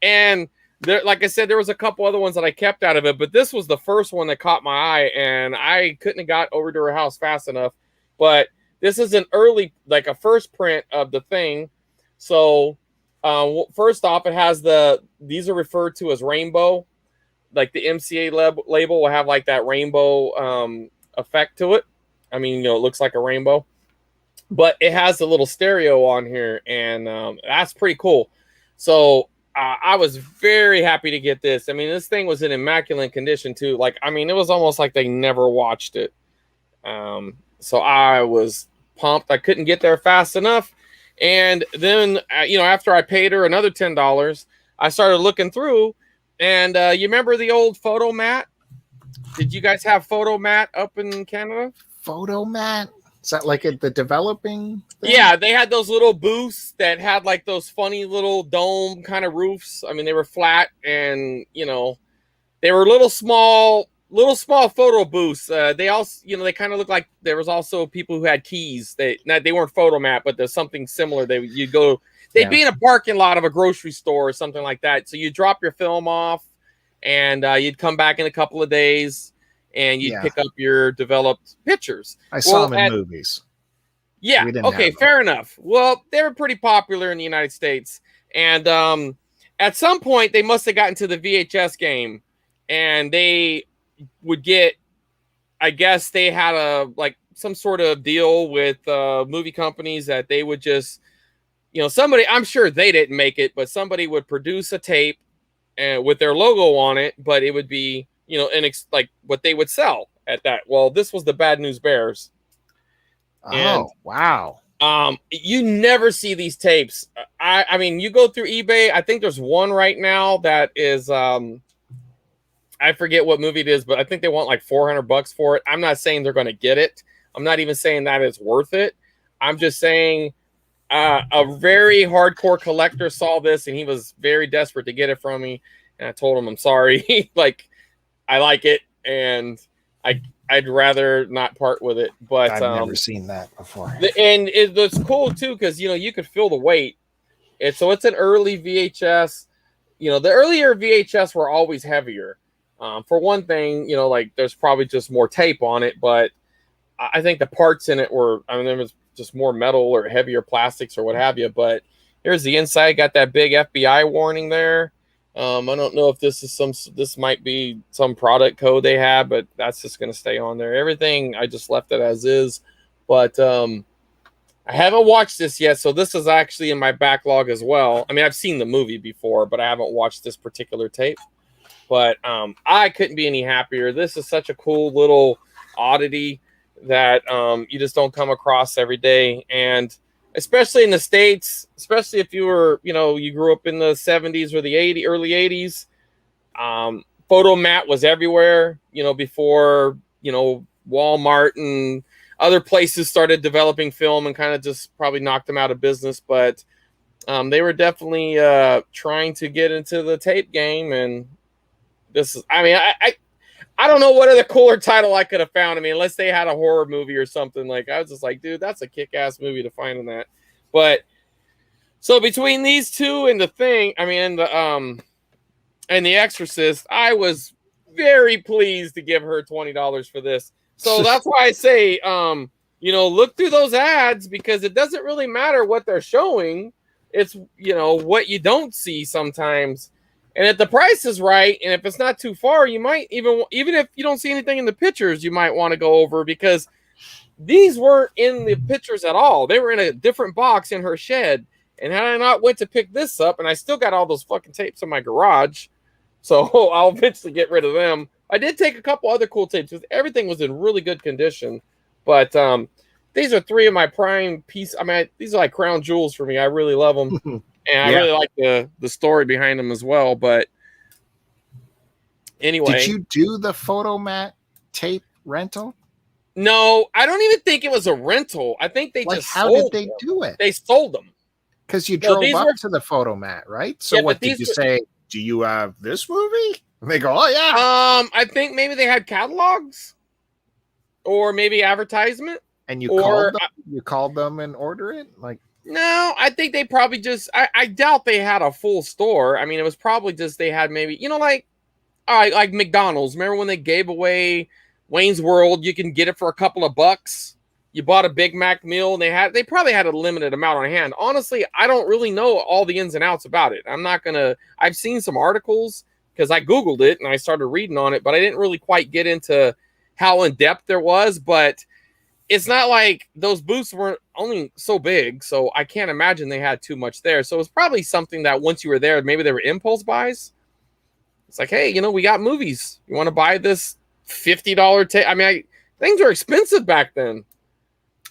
And there, like I said, there was a couple other ones that I kept out of it, but this was the first one that caught my eye, and I couldn't have got over to her house fast enough. But this is an early, like a first print of the thing. So first off, it has these are referred to as rainbow. Like the MCA label will have like that rainbow effect to it. I mean, it looks like a rainbow, but it has a little stereo on here, and that's pretty cool. So I was very happy to get this. I mean, this thing was in immaculate condition too. Like, I mean, it was almost like they never watched it. So I was pumped. I couldn't get there fast enough. And then, after I paid her another $10, I started looking through. And you remember the old Photomat? Did you guys have Photomat up in Canada? Photomat? Is that like the developing thing? Yeah, they had those little booths that had like those funny little dome kind of roofs. I mean, they were flat, and they were little small photo booths. They also, they kind of looked like there was also people who had keys. They weren't Photomat, but there's something similar. They'd be in a parking lot of a grocery store or something like that. So you drop your film off, and you'd come back in a couple of days, and you'd pick up your developed pictures. I saw them in movies. Yeah. Okay. Fair enough. Well, they were pretty popular in the United States, and at some point they must have gotten to the VHS game, and they would get. I guess they had some sort of deal with movie companies that they would just. Somebody, I'm sure they didn't make it, but somebody would produce a tape with their logo on it, but it would be, like what they would sell at that. Well, this was the Bad News Bears. Oh, wow. You never see these tapes. I mean, you go through eBay. I think there's one right now that is, I forget what movie it is, but I think they want like $400 for it. I'm not saying they're going to get it. I'm not even saying that it's worth it. I'm just saying, a very hardcore collector saw this, and he was very desperate to get it from me. And I told him, I'm sorry. Like, I like it, and I'd rather not part with it. But I've never seen that before. And it's cool too, because you could feel the weight. It's an early VHS. The earlier VHS were always heavier. For one thing, like there's probably just more tape on it, but I think the parts in it were. I mean, there was just more metal or heavier plastics or what have you. But here's the inside. Got that big FBI warning there. I don't know if this might be some product code they have, but that's just going to stay on there. Everything, I just left it as is. But I haven't watched this yet, so this is actually in my backlog as well. I mean, I've seen the movie before, but I haven't watched this particular tape. But I couldn't be any happier. This is such a cool little oddity that you just don't come across every day. And especially in the States, especially if you were, you grew up in the 70s or the early 80s, Photomat was everywhere, before, Walmart and other places started developing film and kind of just probably knocked them out of business. But they were definitely trying to get into the tape game. And this is, I mean, I don't know what other cooler title I could have found. I mean, unless they had a horror movie or something. Like, I was just like, dude, that's a kick-ass movie to find in that. But so between these two and the thing, I mean, and the Exorcist, I was very pleased to give her $20 for this. So that's why I say, look through those ads, because it doesn't really matter what they're showing. It's, what you don't see sometimes. And if the price is right, and if it's not too far, you might even if you don't see anything in the pictures, you might want to go over, because these weren't in the pictures at all. They were in a different box in her shed. And had I not went to pick this up, and I still got all those fucking tapes in my garage, so I'll eventually get rid of them. I did take a couple other cool tapes, because everything was in really good condition. But these are three of my prime piece. I mean, these are like crown jewels for me. I really love them. And I really like the story behind them as well. But anyway. Did you do the Photomat tape rental? No, I don't even think it was a rental. I think they just how sold did they do it? They sold them. Because you drove up to the Photomat, right? So what did you say? Do you have this movie? And they go, oh yeah. I think maybe they had catalogs, or maybe advertisement. And you or called them and order it? Like, no, I think they probably just. I doubt they had a full store. I mean, it was probably just they had maybe like McDonald's. Remember when they gave away Wayne's World? You can get it for a couple of bucks. You bought a Big Mac meal, and they probably had a limited amount on hand. Honestly, I don't really know all the ins and outs about it. I'm not gonna. I've seen some articles because I Googled it and I started reading on it, but I didn't really quite get into how in depth there was. But it's not like those booths weren't only so big, so I can't imagine they had too much there. So it's probably something that once you were there, maybe they were impulse buys. It's like, hey, we got movies. You want to buy this $50 tape? I mean, things were expensive back then.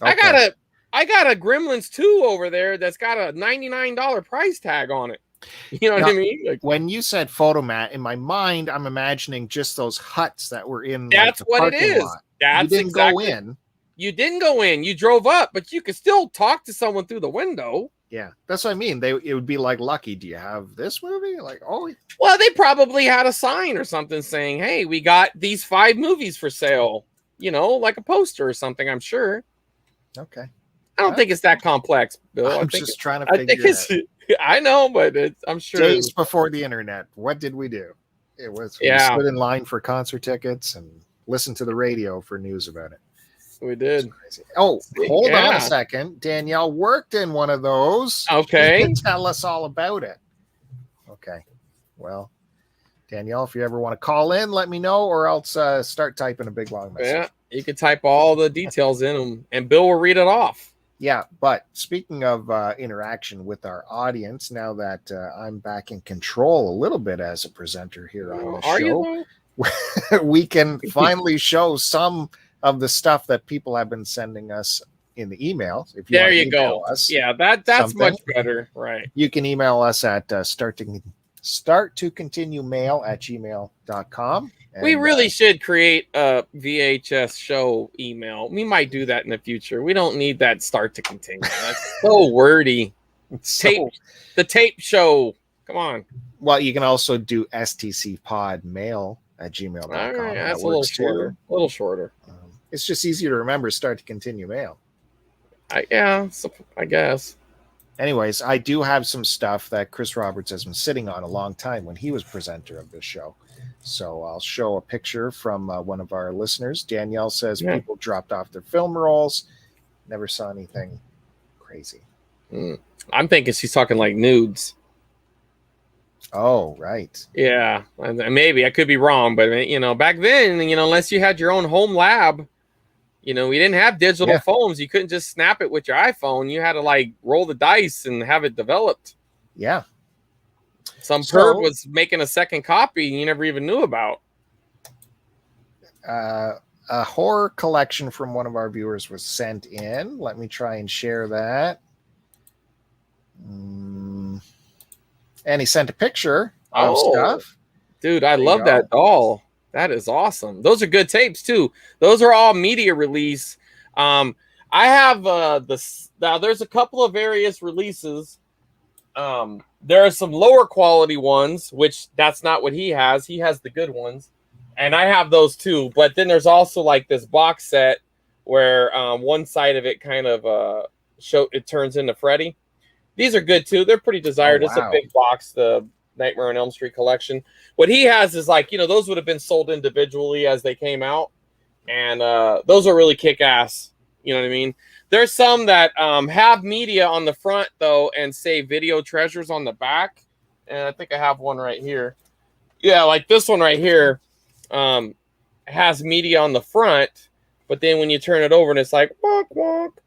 Okay. I got a Gremlins 2 over there that's got a $99 price tag on it. You know what I mean? Like, when you said photomat, in my mind, I'm imagining just those huts that were in. That's the what it is. Lot. That's you didn't exactly, go in. You didn't go in. You drove up, but you could still talk to someone through the window. Yeah, that's what I mean. It would be like, Lucky, do you have this movie? Like, oh. Well, they probably had a sign or something saying, hey, we got these 5 movies for sale. Like a poster or something, I'm sure. Okay. I don't think it's that complex, Bill. I'm just trying to figure it out. I know, but I'm sure. Days before the internet, what did we do? It was we stood in line for concert tickets and listened to the radio for news about it. We did. Oh, hold on a second. Danielle worked in one of those. Okay. She can tell us all about it. Okay. Well, Danielle, if you ever want to call in, let me know, or else start typing a big long message. Yeah, you can type all the details in them, and Bill will read it off. Yeah, but speaking of interaction with our audience, now that I'm back in control a little bit as a presenter here on the show, we can finally show some of the stuff that people have been sending us in the email. If you there you go. Yeah, that's much better. Right. You can email us at starttocontinuemail@gmail.com. We really should create a VHS show email. We might do that in the future. We don't need that start to continue. That's so wordy. The tape show. Come on. Well, you can also do stcpodmail@gmail.com. All right, that's a little shorter. A little shorter. It's just easier to remember. Start to continue mail. I guess. Anyways, I do have some stuff that Chris Roberts has been sitting on a long time when he was presenter of this show. So I'll show a picture from one of our listeners. Danielle says people dropped off their film rolls. Never saw anything crazy. I'm thinking she's talking like nudes. Oh, right. Yeah, maybe I could be wrong, but back then, unless you had your own home lab, we didn't have digital phones. You couldn't just snap it with your iPhone. You had to roll the dice and have it developed. Yeah. Some perv was making a second copy you never even knew about. A horror collection from one of our viewers was sent in. Let me try and share that. And he sent a picture of stuff. Dude, I love that doll. That is awesome. Those are good tapes too. Those are all media release. I have now there's a couple of various releases. There are some lower quality ones, which that's not what he has. He has the good ones. And I have those too. But then there's also this box set where one side of it kind of it turns into Freddy. These are good too. They're pretty desired. It's a big box, the Nightmare on Elm Street collection. What he has is those would have been sold individually as they came out. And those are really kick-ass. You know what I mean? There's some that have media on the front, though, and say video treasures on the back. And I think I have one right here. Yeah, like this one right here has media on the front. But then when you turn it over and it's like, walk, walk,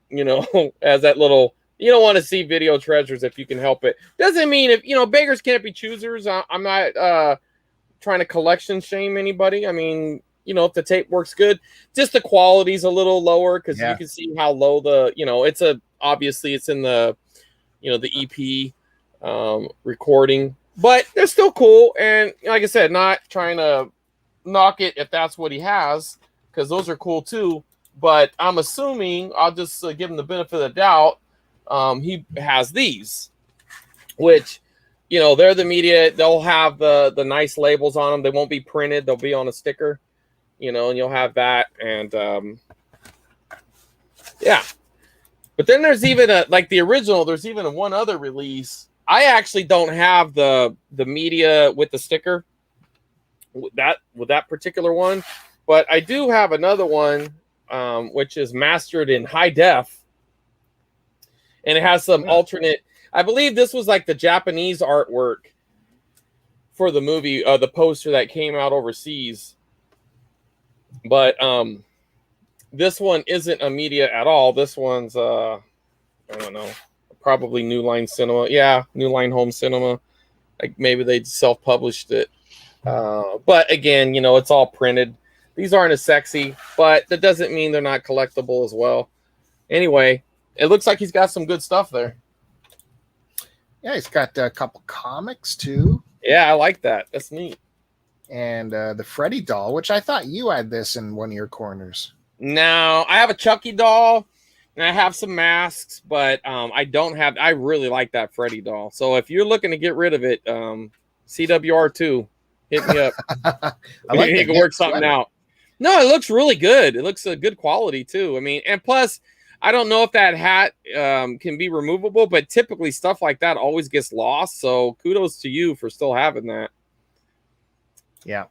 as that little... You don't want to see video treasures if you can help it. Doesn't mean if, beggars can't be choosers. I'm not trying to collection shame anybody. I mean, if the tape works good, just the quality's a little lower because you can see how low obviously it's in the, the EP recording, but they're still cool. And like I said, not trying to knock it if that's what he has, because those are cool too. But I'm assuming I'll just give him the benefit of the doubt. He has these, which, they're the media. They'll have the nice labels on them. They won't be printed. They'll be on a sticker, and you'll have that. And yeah. But then there's even like the original. There's even one other release. I actually don't have the media with the sticker. With that particular one, but I do have another one, which is mastered in high def, and it has some alternate. I believe this was like the Japanese artwork for the movie, the poster that came out overseas. But this one isn't a media at all. This one's I don't know, probably New Line Cinema. Yeah, New Line Home Cinema. Like maybe they self-published it. But again, it's all printed. These aren't as sexy, but that doesn't mean they're not collectible as well. Anyway, it looks like he's got some good stuff there. Yeah, he's got a couple comics too. Yeah, I like that. That's neat. And the Freddy doll, which I thought you had this in one of your corners. No, I have a Chucky doll and I have some masks, but I don't have. I really like that Freddy doll. So if you're looking to get rid of it, CWR2. Hit me up. I like you can work something out. No, it looks really good. It looks a good quality too. I mean, and plus, I don't know if that hat can be removable, but typically stuff like that always gets lost. So kudos to you for still having that. Yeah,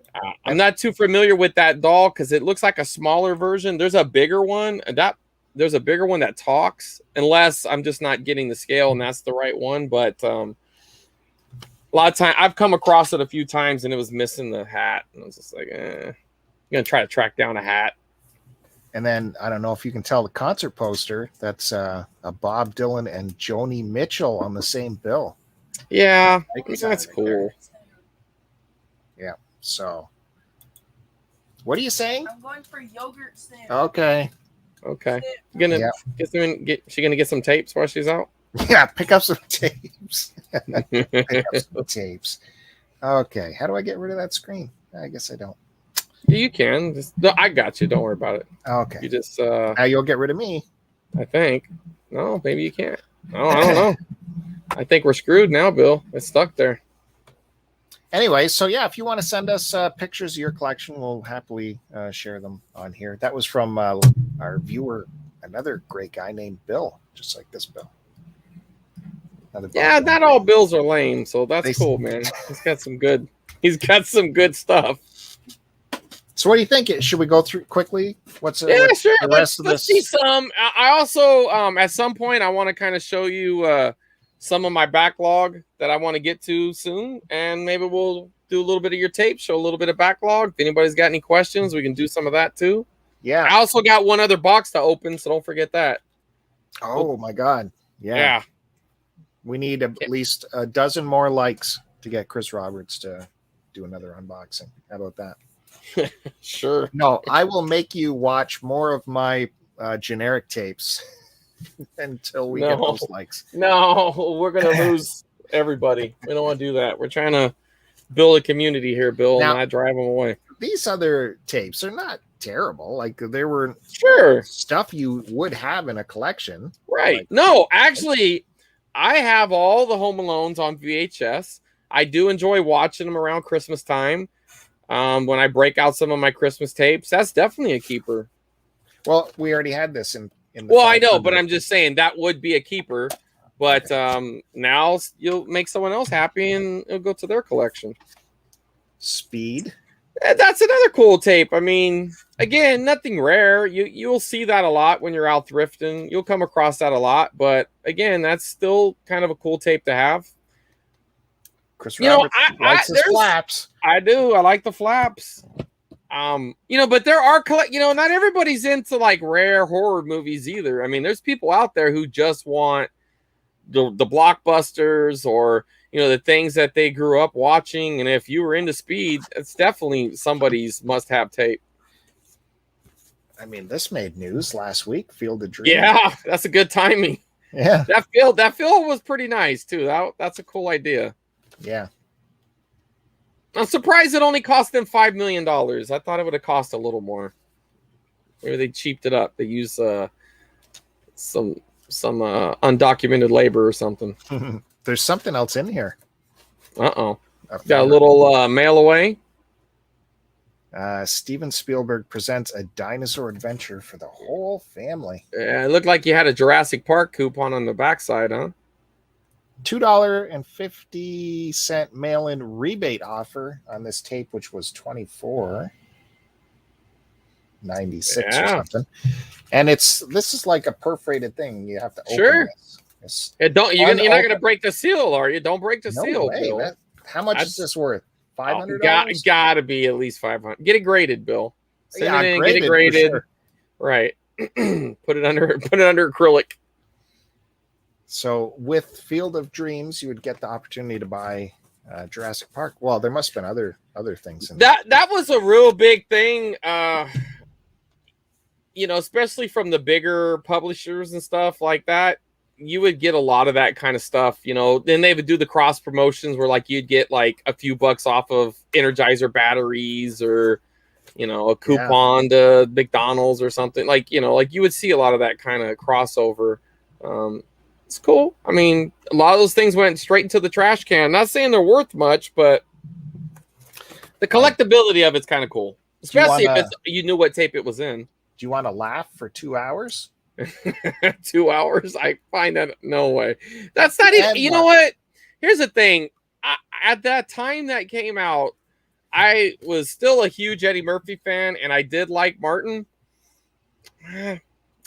I'm not too familiar with that doll because it looks like a smaller version. There's a bigger one. There's a bigger one that talks, unless I'm just not getting the scale and that's the right one. But a lot of time I've come across it a few times and it was missing the hat. And I was just like, I'm going to try to track down a hat. And then I don't know if you can tell the concert poster. That's a Bob Dylan and Joni Mitchell on the same bill. Yeah, that's cool. Yeah. So what are you saying? I'm going for yogurt sandwich. Okay. She gonna get some tapes while she's out? Yeah, pick up some tapes. Okay, how do I get rid of that screen? I guess I don't. You can. I got you. Don't worry about it. Okay. You just now you'll get rid of me. I think. No, maybe you can't. No, I don't know. I think we're screwed now, Bill. It's stuck there. Anyway, so yeah, if you want to send us pictures of your collection, we'll happily share them on here. That was from our viewer, another great guy named Bill, just like this Bill. Yeah, not all bills are lame, so that's cool, man. He's got some good stuff. So what do you think? Should we go through quickly? Sure. The rest of let's this? see some. I also at some point I want to kind of show you some of my backlog that I want to get to soon, and maybe we'll do a little bit of your tape, show a little bit of backlog. If anybody's got any questions, we can do some of that too. Yeah. I also got one other box to open, so don't forget that. Oh my God. Yeah. We need at least a dozen more likes to get Chris Roberts to do another unboxing. How about that? Sure. No, I will make you watch more of my generic tapes until we get those likes. No, we're going to lose everybody. We don't want to do that. We're trying to build a community here, Bill, and not drive them away. These other tapes are not terrible. Like there were stuff you would have in a collection. Right. No, actually, I have all the Home Alones on VHS. I do enjoy watching them around Christmas time. When I break out some of my Christmas tapes, that's definitely a keeper. Well, we already had this in the well, I know, but I'm just saying that would be a keeper. But now you'll make someone else happy and it'll go to their collection. Speed. That's another cool tape. I mean, again, nothing rare. You'll see that a lot when you're out thrifting. You'll come across that a lot. But again, that's still kind of a cool tape to have. Chris Roberts likes his flaps. I do. I like the flaps. But there are not everybody's into like rare horror movies either. I mean, there's people out there who just want the blockbusters or the things that they grew up watching. And if you were into Speed, it's definitely somebody's must-have tape. I mean, this made news last week. Field of Dreams. Yeah, that's a good timing. Yeah, that field was pretty nice too. That's a cool idea. Yeah. I'm surprised it only cost them $5 million. I thought it would have cost a little more. Maybe they cheaped it up. They used some undocumented labor or something. There's something else in here. Uh-oh. Got a little mail away. Steven Spielberg presents a dinosaur adventure for the whole family. It looked like you had a Jurassic Park coupon on the backside, huh? $2.50 mail-in rebate offer on this tape, which was $24.96 or something. And this is like a perforated thing. You have to open this. You're not going to break the seal, are you? Don't break the seal, way, Bill. How much is this worth? $500? Got to be at least $500. Get it graded, Bill. Send it in, graded, get it graded. Sure. Right. Put it under acrylic. So with Field of Dreams, you would get the opportunity to buy Jurassic Park. Well, there must have been other things in that was a real big thing. Especially from the bigger publishers and stuff like that. You would get a lot of that kind of stuff, then they would do the cross promotions where like you'd get like a few bucks off of Energizer batteries or, a coupon to McDonald's or something like you would see a lot of that kind of crossover. It's cool. I mean, a lot of those things went straight into the trash can. Not saying they're worth much, but the collectability of it's kind of cool, especially if you knew what tape it was in. Do you want to laugh for 2 hours? 2 hours? I find that no way. That's not even. You know what? Here's the thing. At that time that came out, I was still a huge Eddie Murphy fan, and I did like Martin.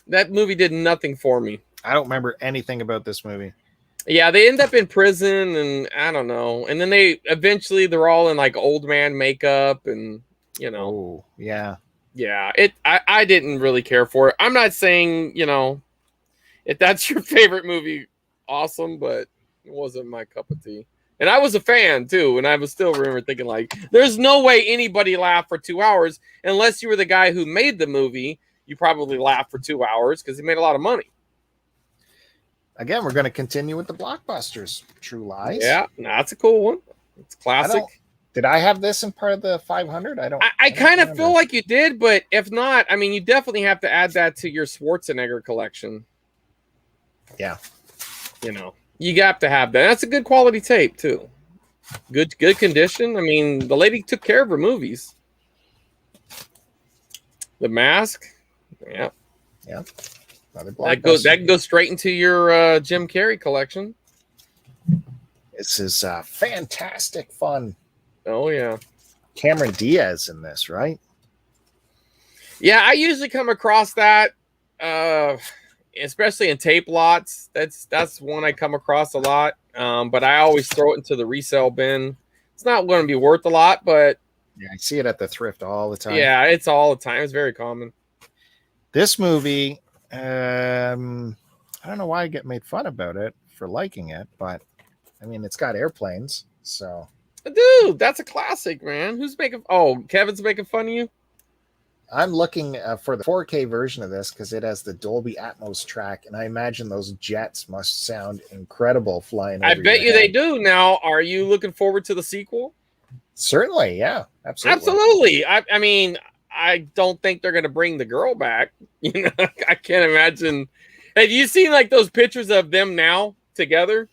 That movie did nothing for me. I don't remember anything about this movie. Yeah, they end up in prison, and I don't know. And then they're all in like old man makeup, and Oh, yeah. Yeah, I didn't really care for it. I'm not saying, if that's your favorite movie, awesome, but it wasn't my cup of tea. And I was a fan too, and I was still remember thinking like, there's no way anybody laughed for 2 hours unless you were the guy who made the movie. You probably laughed for 2 hours because he made a lot of money. Again, we're going to continue with the blockbusters. True Lies. Yeah, that's a cool one. It's classic. Did I have this in part of the 500? I kind of feel like you did, but if not, I mean, you definitely have to add that to your Schwarzenegger collection. Yeah. You got to have that. That's a good quality tape too. Good condition. I mean, the lady took care of her movies. The Mask. Yeah. Yeah. That can go straight into your Jim Carrey collection. This is fantastic fun. Oh, yeah. Cameron Diaz in this, right? Yeah, I usually come across that, especially in tape lots. That's one I come across a lot, but I always throw it into the resale bin. It's not going to be worth a lot, but... Yeah, I see it at the thrift all the time. Yeah, it's all the time. It's very common. This movie, I don't know why I get made fun about it for liking it, but, I mean, it's got airplanes, so... Dude, that's a classic, man. Kevin's making fun of you? I'm looking for the 4K version of this because it has the Dolby Atmos track, and I imagine those jets must sound incredible flying over. I bet you they do. Now, are you looking forward to the sequel? Certainly, yeah. Absolutely. I mean, I don't think they're going to bring the girl back. I can't imagine. Have you seen like those pictures of them now together?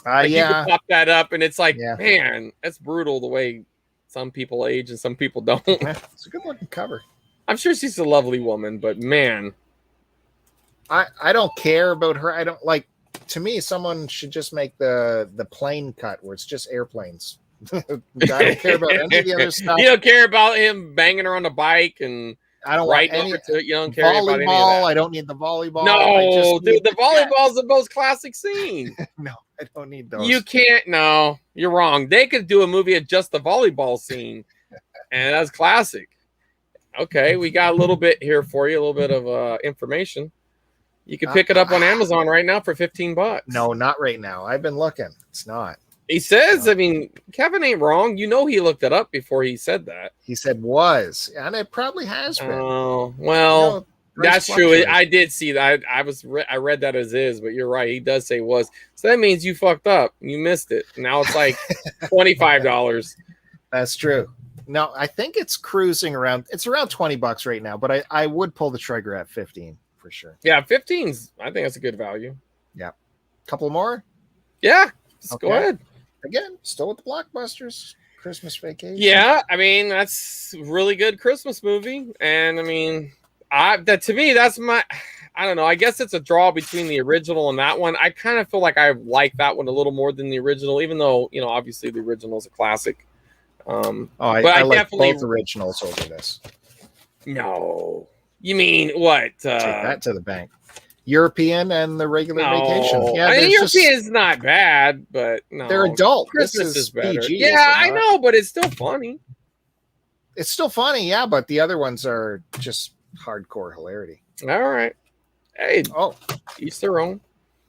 Yeah. You can pop that up, and it's like, man, that's brutal the way some people age and some people don't. It's a good looking cover. I'm sure she's a lovely woman, but man, I don't care about her. I don't like. To me, someone should just make the plane cut where it's just airplanes. I don't care about any of the other stuff. You don't care about him banging her on the bike and I don't want any. You don't care about any of that. I don't need the volleyball. No, dude, the volleyball is the most classic scene. No, I don't need those. You can't. No, you're wrong. They could do a movie of just the volleyball scene, and that's classic. Okay, we got a little bit here for you, a little bit of information. You can pick it up on Amazon right now for $15. No, not right now. I've been looking. It's not. He says, I mean, Kevin ain't wrong. He looked it up before he said that. He said was, and it probably has been. Oh, well, that's true. I did see that. I read that as is, but you're right. He does say was. So that means you fucked up. You missed it. Now it's like $25. That's true. No, I think it's cruising around. It's around $20 right now, but I would pull the trigger at 15 for sure. Yeah, 15's. I think that's a good value. Yeah. Couple more? Yeah. Go ahead. Again, still with the blockbusters. Christmas Vacation. Yeah, I mean, that's a really good Christmas movie. And I mean, to me, that's my, I don't know. I guess it's a draw between the original and that one. I kind of feel like I like that one a little more than the original, even though, obviously the original is a classic. I I like definitely both originals over this. No, you mean what? Take that to the bank. European and the regular No, Vacation. Yeah, I mean European is not bad, but no, they're adult. Christmas is better. PG, yeah, I know, but it's still funny. It's still funny, yeah, but the other ones are just hardcore hilarity. All right, hey, each their own.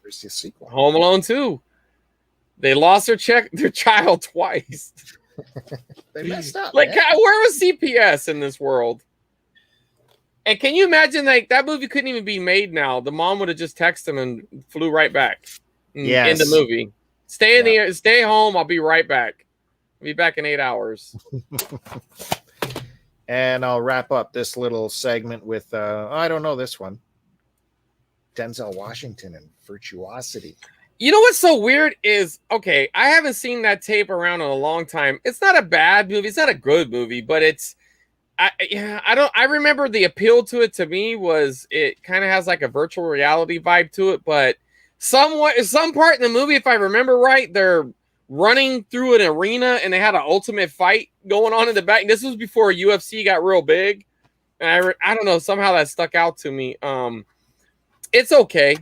There's the sequel. Home Alone 2. They lost their child twice. They messed up. Like, where was CPS in this world? And can you imagine, like, that movie couldn't even be made now? The mom would have just texted him and flew right back. Yes. In the movie. Stay home. I'll be right back. I'll be back in 8 hours. And I'll wrap up this little segment with I don't know this one. Denzel Washington and Virtuosity. You know what's so weird is, okay, I haven't seen that tape around in a long time. It's not a bad movie. It's not a good movie, but I remember the appeal to it to me was it kind of has like a virtual reality vibe to it, but some part in the movie, if I remember right, they're running through an arena and they had an ultimate fight going on in the back. This was before UFC got real big. And I don't know, somehow that stuck out to me. It's okay.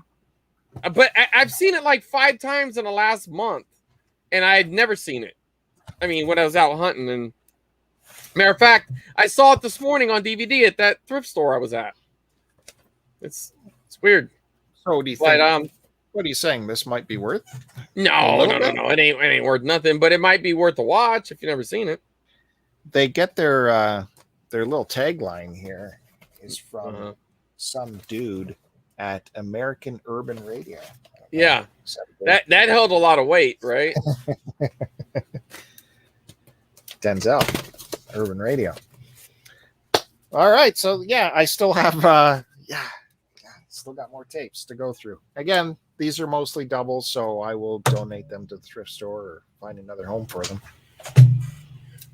But I've seen it like 5 times in the last month, and I had never seen it. I mean, when I was out hunting, and matter of fact, I saw it this morning on DVD at that thrift store I was at. It's weird. So do you think? What are you saying? This might be worth? No. It ain't worth nothing, but it might be worth a watch if you've never seen it. They get their little tagline here is from some dude at American Urban Radio. Yeah, that held a lot of weight, right? Denzel, Urban Radio. All right, so yeah, I still have still got more tapes to go through. Again, these are mostly doubles, so I will donate them to the thrift store or find another home for them.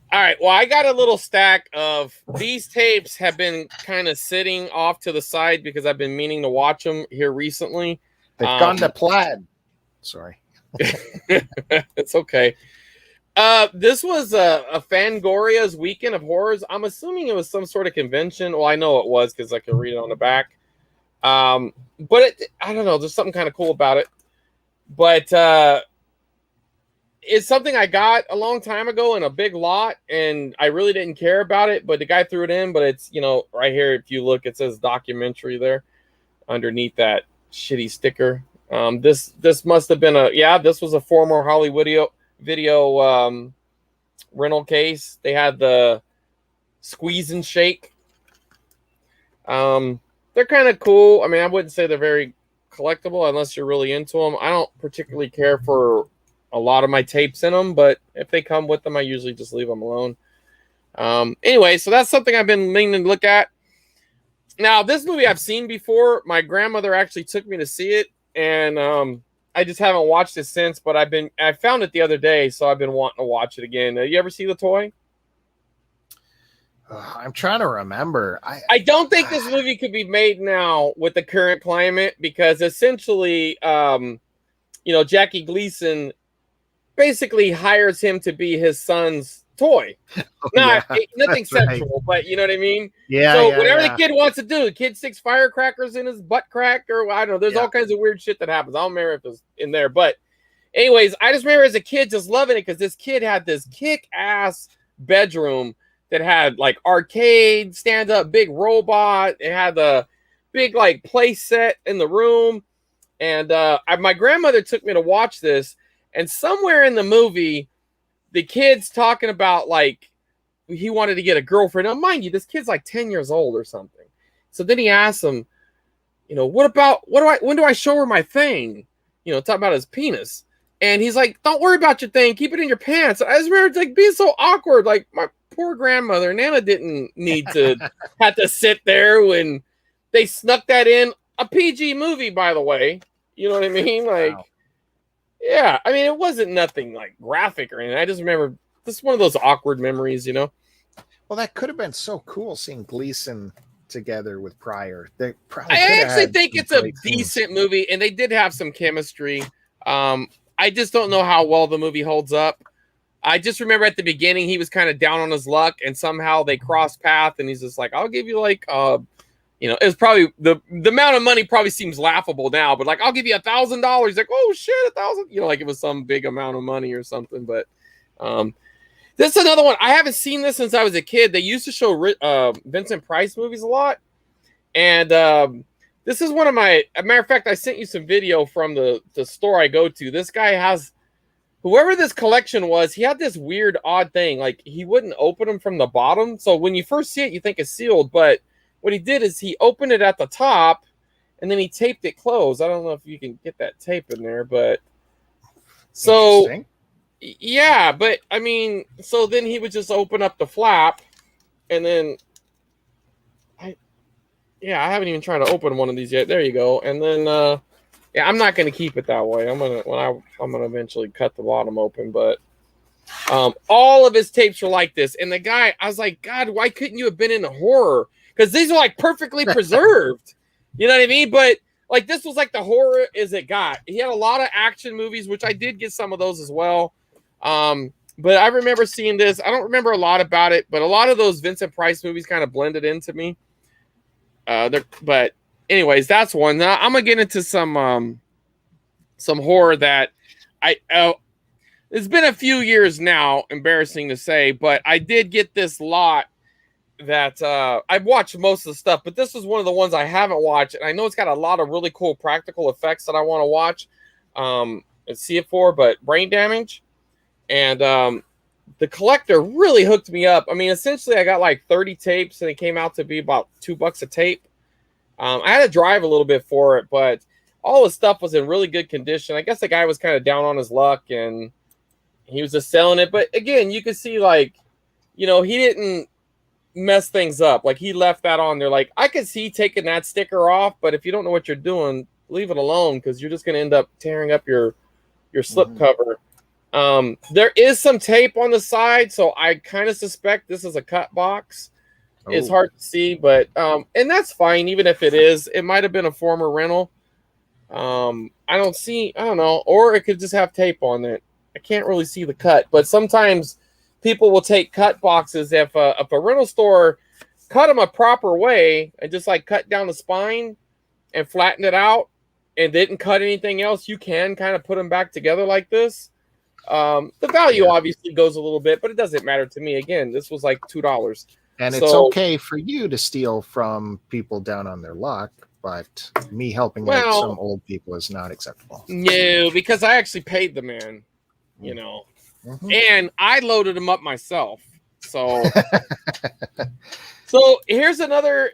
All right, well, I got a little stack of these tapes have been kind of sitting off to the side because I've been meaning to watch them here recently. They've gone to plaid. Sorry. It's okay. This was a Fangoria's Weekend of Horrors. I'm assuming it was some sort of convention. Well, I know it was because I can read it on the back. But I don't know. There's something kind of cool about it. But it's something I got a long time ago in a big lot, and I really didn't care about it. But the guy threw it in. But it's, right here, if you look, it says documentary there underneath that shitty sticker. This must have been this was a former Hollywood video rental case. They had the squeeze and shake. They're kind of cool. I mean, I wouldn't say they're very collectible unless you're really into them. I don't particularly care for a lot of my tapes in them, but if they come with them, I usually just leave them alone. Anyway, so that's something I've been meaning to look at. Now, this movie I've seen before. My grandmother actually took me to see it, and I just haven't watched it since, but I found it the other day, so I've been wanting to watch it again. You ever see The Toy? I'm trying to remember. I don't think this movie could be made now with the current climate because essentially, Jackie Gleason basically hires him to be his son's toy. Nothing sexual, but you know what I mean? Yeah. So whatever the kid wants to do, the kid sticks firecrackers in his butt crack, or I don't know. There's all kinds of weird shit that happens. I don't remember if it's in there, but anyways, I just remember as a kid just loving it because this kid had this kick-ass bedroom that had like arcade, stand-up, big robot. It had the big like play set in the room, and my grandmother took me to watch this. And somewhere in the movie, the kid's talking about like he wanted to get a girlfriend. Now, mind you, this kid's like 10 years old or something. So then he asks him, when do I show her my thing? Talking about his penis. And he's like, don't worry about your thing. Keep it in your pants. I just remember like being so awkward. Like my poor grandmother, Nana didn't need to have to sit there when they snuck that in. A PG movie, by the way. You know what I mean? Like, wow. Yeah, I mean, it wasn't nothing like graphic or anything. I just remember this is one of those awkward memories, you know. Well, that could have been so cool seeing Gleason together with Pryor. They probably could I have actually had think some it's a great scenes. decent movie, and they did have some chemistry. I just don't know how well the movie holds up. I just remember at the beginning he was kind of down on his luck, and somehow they crossed path, and he's just like, "I'll give you like, you know, it's probably the amount of money probably seems laughable now, but like, I'll give you $1,000." Like, oh shit, 1,000, you know, like it was some big amount of money or something. But this is another one. I haven't seen this since I was a kid. They used to show Vincent Price movies a lot, and this is one of my. As a matter of fact, I sent you some video from the store I go to. This guy has. Whoever this collection was, he had this weird, odd thing. Like, he wouldn't open them from the bottom. So when you first see it, you think it's sealed. But what he did is he opened it at the top, and then he taped it closed. I don't know if you can get that tape in there, but... So, yeah, but, I mean, so then he would just open up the flap, and then... I haven't even tried to open one of these yet. There you go. And then... yeah, I'm not going to keep it that way. I'm gonna eventually cut the bottom open, but all of his tapes are like this. And the guy, I was like, God, why couldn't you have been into horror? Because these are like perfectly preserved. You know what I mean? But like this was like the horror as it got. He had a lot of action movies, which I did get some of those as well. But I remember seeing this. I don't remember a lot about it, but a lot of those Vincent Price movies kind of blended into me. But anyways, that's one. Now I'm gonna get into some horror that it's been a few years now, embarrassing to say, but I did get this lot that I've watched most of the stuff, but this was one of the ones I haven't watched, and I know it's got a lot of really cool practical effects that I want to watch and see it for, but Brain Damage. And the collector really hooked me up. I mean, essentially I got like 30 tapes and it came out to be about $2 a tape. I had to drive a little bit for it, but all the stuff was in really good condition. I guess the guy was kind of down on his luck and he was just selling it. But again, you could see like, you know, he didn't mess things up. Like he left that on there. Like I could see taking that sticker off, but if you don't know what you're doing, leave it alone because you're just going to end up tearing up your slip cover. There is some tape on the side, so I kind of suspect this is a cut box. It's hard to see, but and that's fine. Even if it is, it might have been a former rental. I don't know, or it could just have tape on it. I can't really see the cut, but sometimes people will take cut boxes if a rental store cut them a proper way and just like cut down the spine and flattened it out and didn't cut anything else. You can kind of put them back together like this. The value obviously goes a little bit, but it doesn't matter to me. Again, this was like $2. And it's okay for you to steal from people down on their luck, but me helping out some old people is not acceptable. No, because I actually paid the man, you know, and I loaded him up myself. So, so here's another.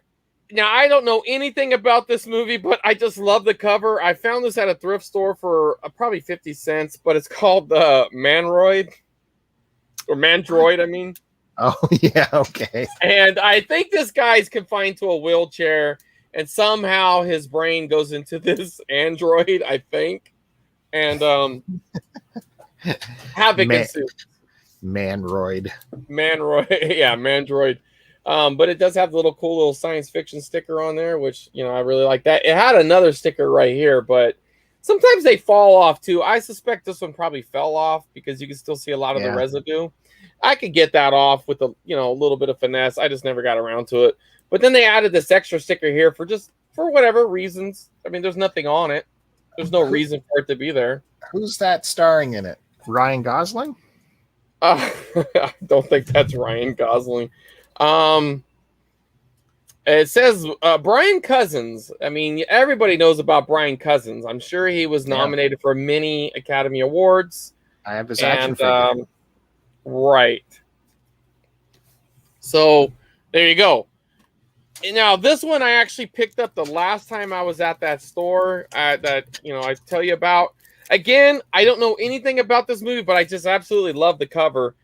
Now, I don't know anything about this movie, but I just love the cover. I found this at a thrift store for probably 50 cents, but it's called the Mandroid. I mean. Oh, yeah, okay. And I think this guy's confined to a wheelchair, and somehow his brain goes into this android, I think. And Havoc ensues. Manroid. Yeah, Mandroid. But it does have the cool little science fiction sticker on there, which, you know, I really like that. It had another sticker right here, but sometimes they fall off too. I suspect this one probably fell off because you can still see a lot of the residue. I could get that off with a little bit of finesse. I just never got around to it. But then they added this extra sticker here for whatever reasons. I mean, there's nothing on it. There's no reason for it to be there. Who's that starring in it? Ryan Gosling? I don't think that's Ryan Gosling. It says Brian Cousins. I mean, everybody knows about Brian Cousins. I'm sure he was nominated for many Academy Awards. I have his action figure. Right. So there you go. And now this one I actually picked up the last time I was at that store that I tell you about. Again, I don't know anything about this movie, but I just absolutely love the cover.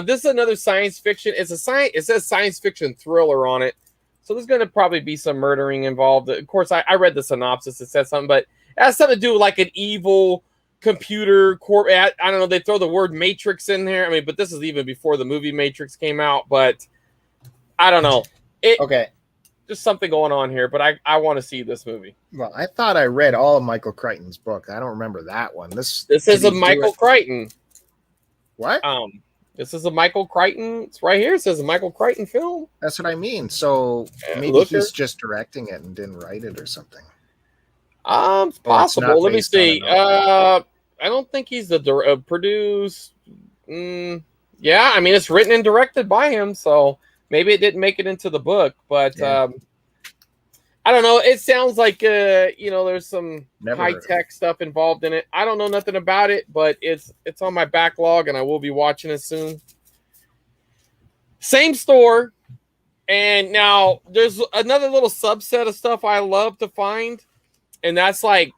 This is another science fiction. It says science fiction thriller on it. So there's going to probably be some murdering involved. Of course, I read the synopsis. It says something, but it has something to do with like an evil computer core. I don't know. They throw the word Matrix in there. I mean, but this is even before the movie Matrix came out. But I don't know. Okay. Just something going on here. But I want to see this movie. Well, I thought I read all of Michael Crichton's book. I don't remember that one. This is a Michael Crichton. What? This is a Michael Crichton. It's right here. It says a Michael Crichton film. That's what I mean. So maybe he's just directing it and didn't write it or something. It's possible. Let me see. I don't think he's the produced. Yeah, I mean, it's written and directed by him, so maybe it didn't make it into the book. But I don't know. It sounds like there's some high tech stuff involved in it. I don't know nothing about it, but it's on my backlog, and I will be watching it soon. Same store, and now there's another little subset of stuff I love to find, and that's like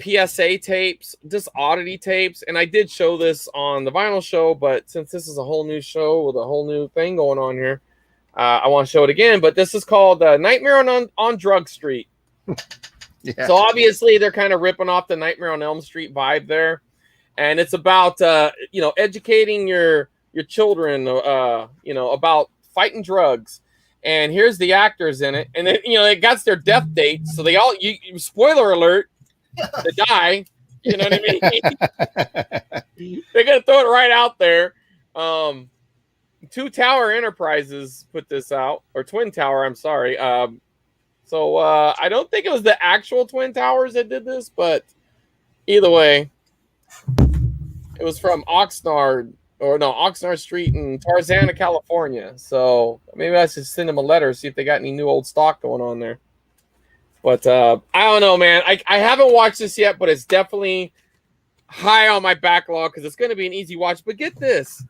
PSA tapes, just oddity tapes. And I did show this on the vinyl show, but since this is a whole new show with a whole new thing going on here, I want to show it again. But this is called Nightmare on Drug Street. Yeah. So obviously they're kind of ripping off the Nightmare on Elm Street vibe there, and it's about educating your children about fighting drugs. And here's the actors in it, and then it got their death date, so they all spoiler alert. To die, you know what I mean? They're gonna throw it right out there. Two Tower Enterprises put this out, or Twin Tower, I'm sorry. So I don't think it was the actual Twin Towers that did this, but either way, it was from Oxnard Street in Tarzana, California. So maybe I should send them a letter, see if they got any new old stock going on there. But I don't know, man. I haven't watched this yet, but it's definitely high on my backlog because it's going to be an easy watch. But get this.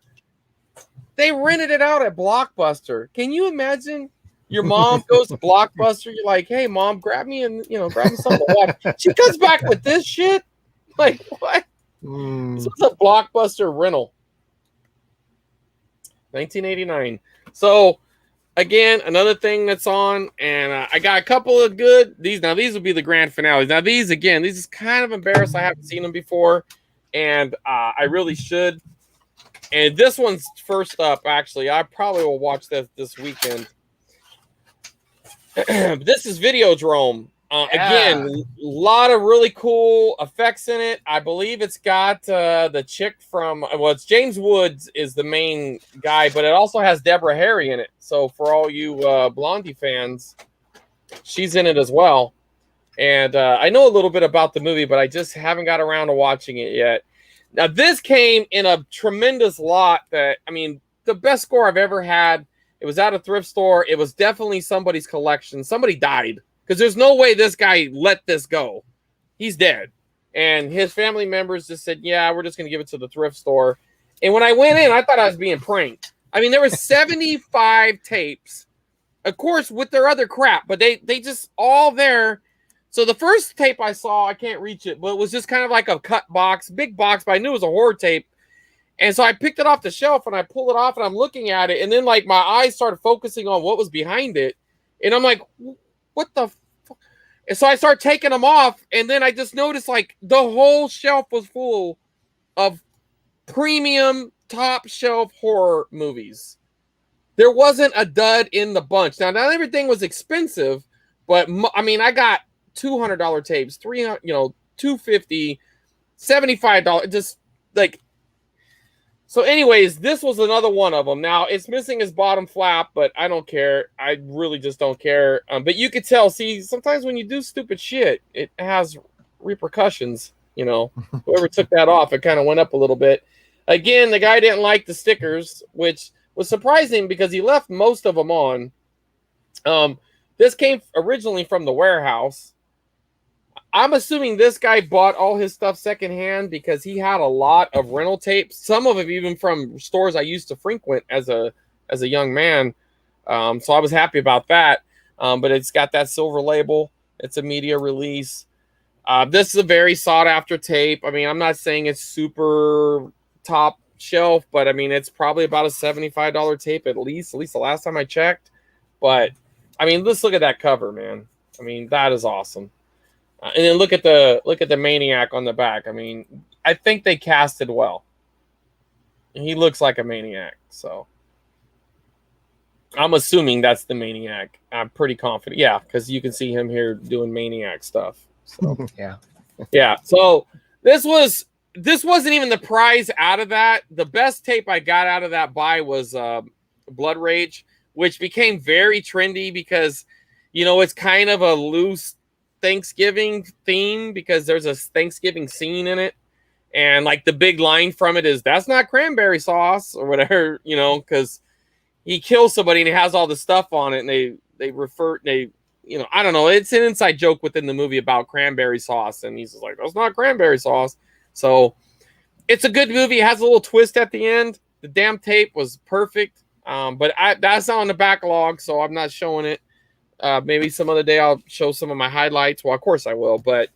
They rented it out at Blockbuster. Can you imagine? Your mom goes to Blockbuster. You're like, hey, Mom, grab me something to watch. She comes back with this shit? Like, what? This was a Blockbuster rental. 1989. So... Again, another thing that's on, and I got a couple of good. These will be the grand finales. Now these is kind of embarrassed. I haven't seen them before, and I really should. And this one's first up. Actually, I probably will watch this weekend. This is Videodrome. Again, a lot of really cool effects in it. I believe it's got the chick from it's James Woods is the main guy, but it also has Deborah Harry in it. So for all you Blondie fans, she's in it as well. And I know a little bit about the movie, but I just haven't got around to watching it yet. Now this came in a tremendous lot. The best score I've ever had. It was at a thrift store. It was definitely somebody's collection. Somebody died. Because there's no way this guy let this go. He's dead. And his family members just said, yeah, we're just going to give it to the thrift store. And when I went in, I thought I was being pranked. I mean, there were 75 tapes, of course, with their other crap. But they just all there. So the first tape I saw, I can't reach it, but it was just kind of like a cut box, big box, but I knew it was a horror tape. And so I picked it off the shelf and I pulled it off and I'm looking at it. And then like my eyes started focusing on what was behind it. And I'm like, what the fuck? And so I start taking them off, and then I just noticed like the whole shelf was full of premium top shelf horror movies. There wasn't a dud in the bunch. Now, not everything was expensive, but I got $200 tapes, $300, $250, $75, just like. So anyways, this was another one of them. Now, it's missing his bottom flap, but I don't care. I really just don't care. But you could tell, sometimes when you do stupid shit, it has repercussions. Whoever took that off, it kind of went up a little bit. Again, the guy didn't like the stickers, which was surprising because he left most of them on. This came originally from the warehouse. I'm assuming this guy bought all his stuff secondhand because he had a lot of rental tapes. Some of them even from stores I used to frequent as a young man. So I was happy about that. But it's got that silver label. It's a media release. This is a very sought after tape. I'm not saying it's super top shelf, but it's probably about a $75 tape at least the last time I checked. But let's look at that cover, man. That is awesome. And then look at the Maniac on the back. I think they casted well. He looks like a maniac, so I'm assuming that's the maniac. I'm pretty confident. Yeah, because you can see him here doing maniac stuff. So yeah. So this wasn't even the prize out of that. The best tape I got out of that buy was Blood Rage, which became very trendy because, you know, it's kind of a loose Thanksgiving theme because there's a Thanksgiving scene in it. And like the big line from it is, that's not cranberry sauce or whatever, you know, because he kills somebody and he has all the stuff on it. And they, you know, I don't know. It's an inside joke within the movie about cranberry sauce. And he's just like, that's not cranberry sauce. So it's a good movie. It has a little twist at the end. The damn tape was perfect. But that's not on the backlog, so I'm not showing it. Maybe some other day I'll show some of my highlights. Well, of course I will. But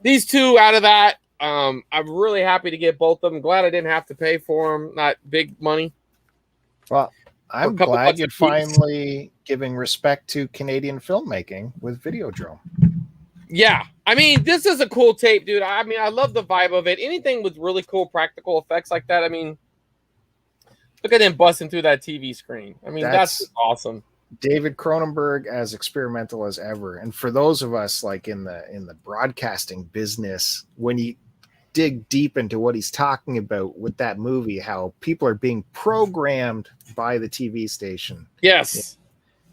these two out of that, I'm really happy to get both of them. Glad I didn't have to pay for them. Not big money. Well, I'm glad you're finally giving respect to Canadian filmmaking with Videodrome. Yeah. I mean, this is a cool tape, dude. I mean, I love the vibe of it. Anything with really cool practical effects like that. I mean, look at him busting through that TV screen. I mean, that's awesome. David Cronenberg as experimental as ever. And for those of us like in the broadcasting business, when you dig deep into what he's talking about with that movie, how people are being programmed by the TV station. Yes.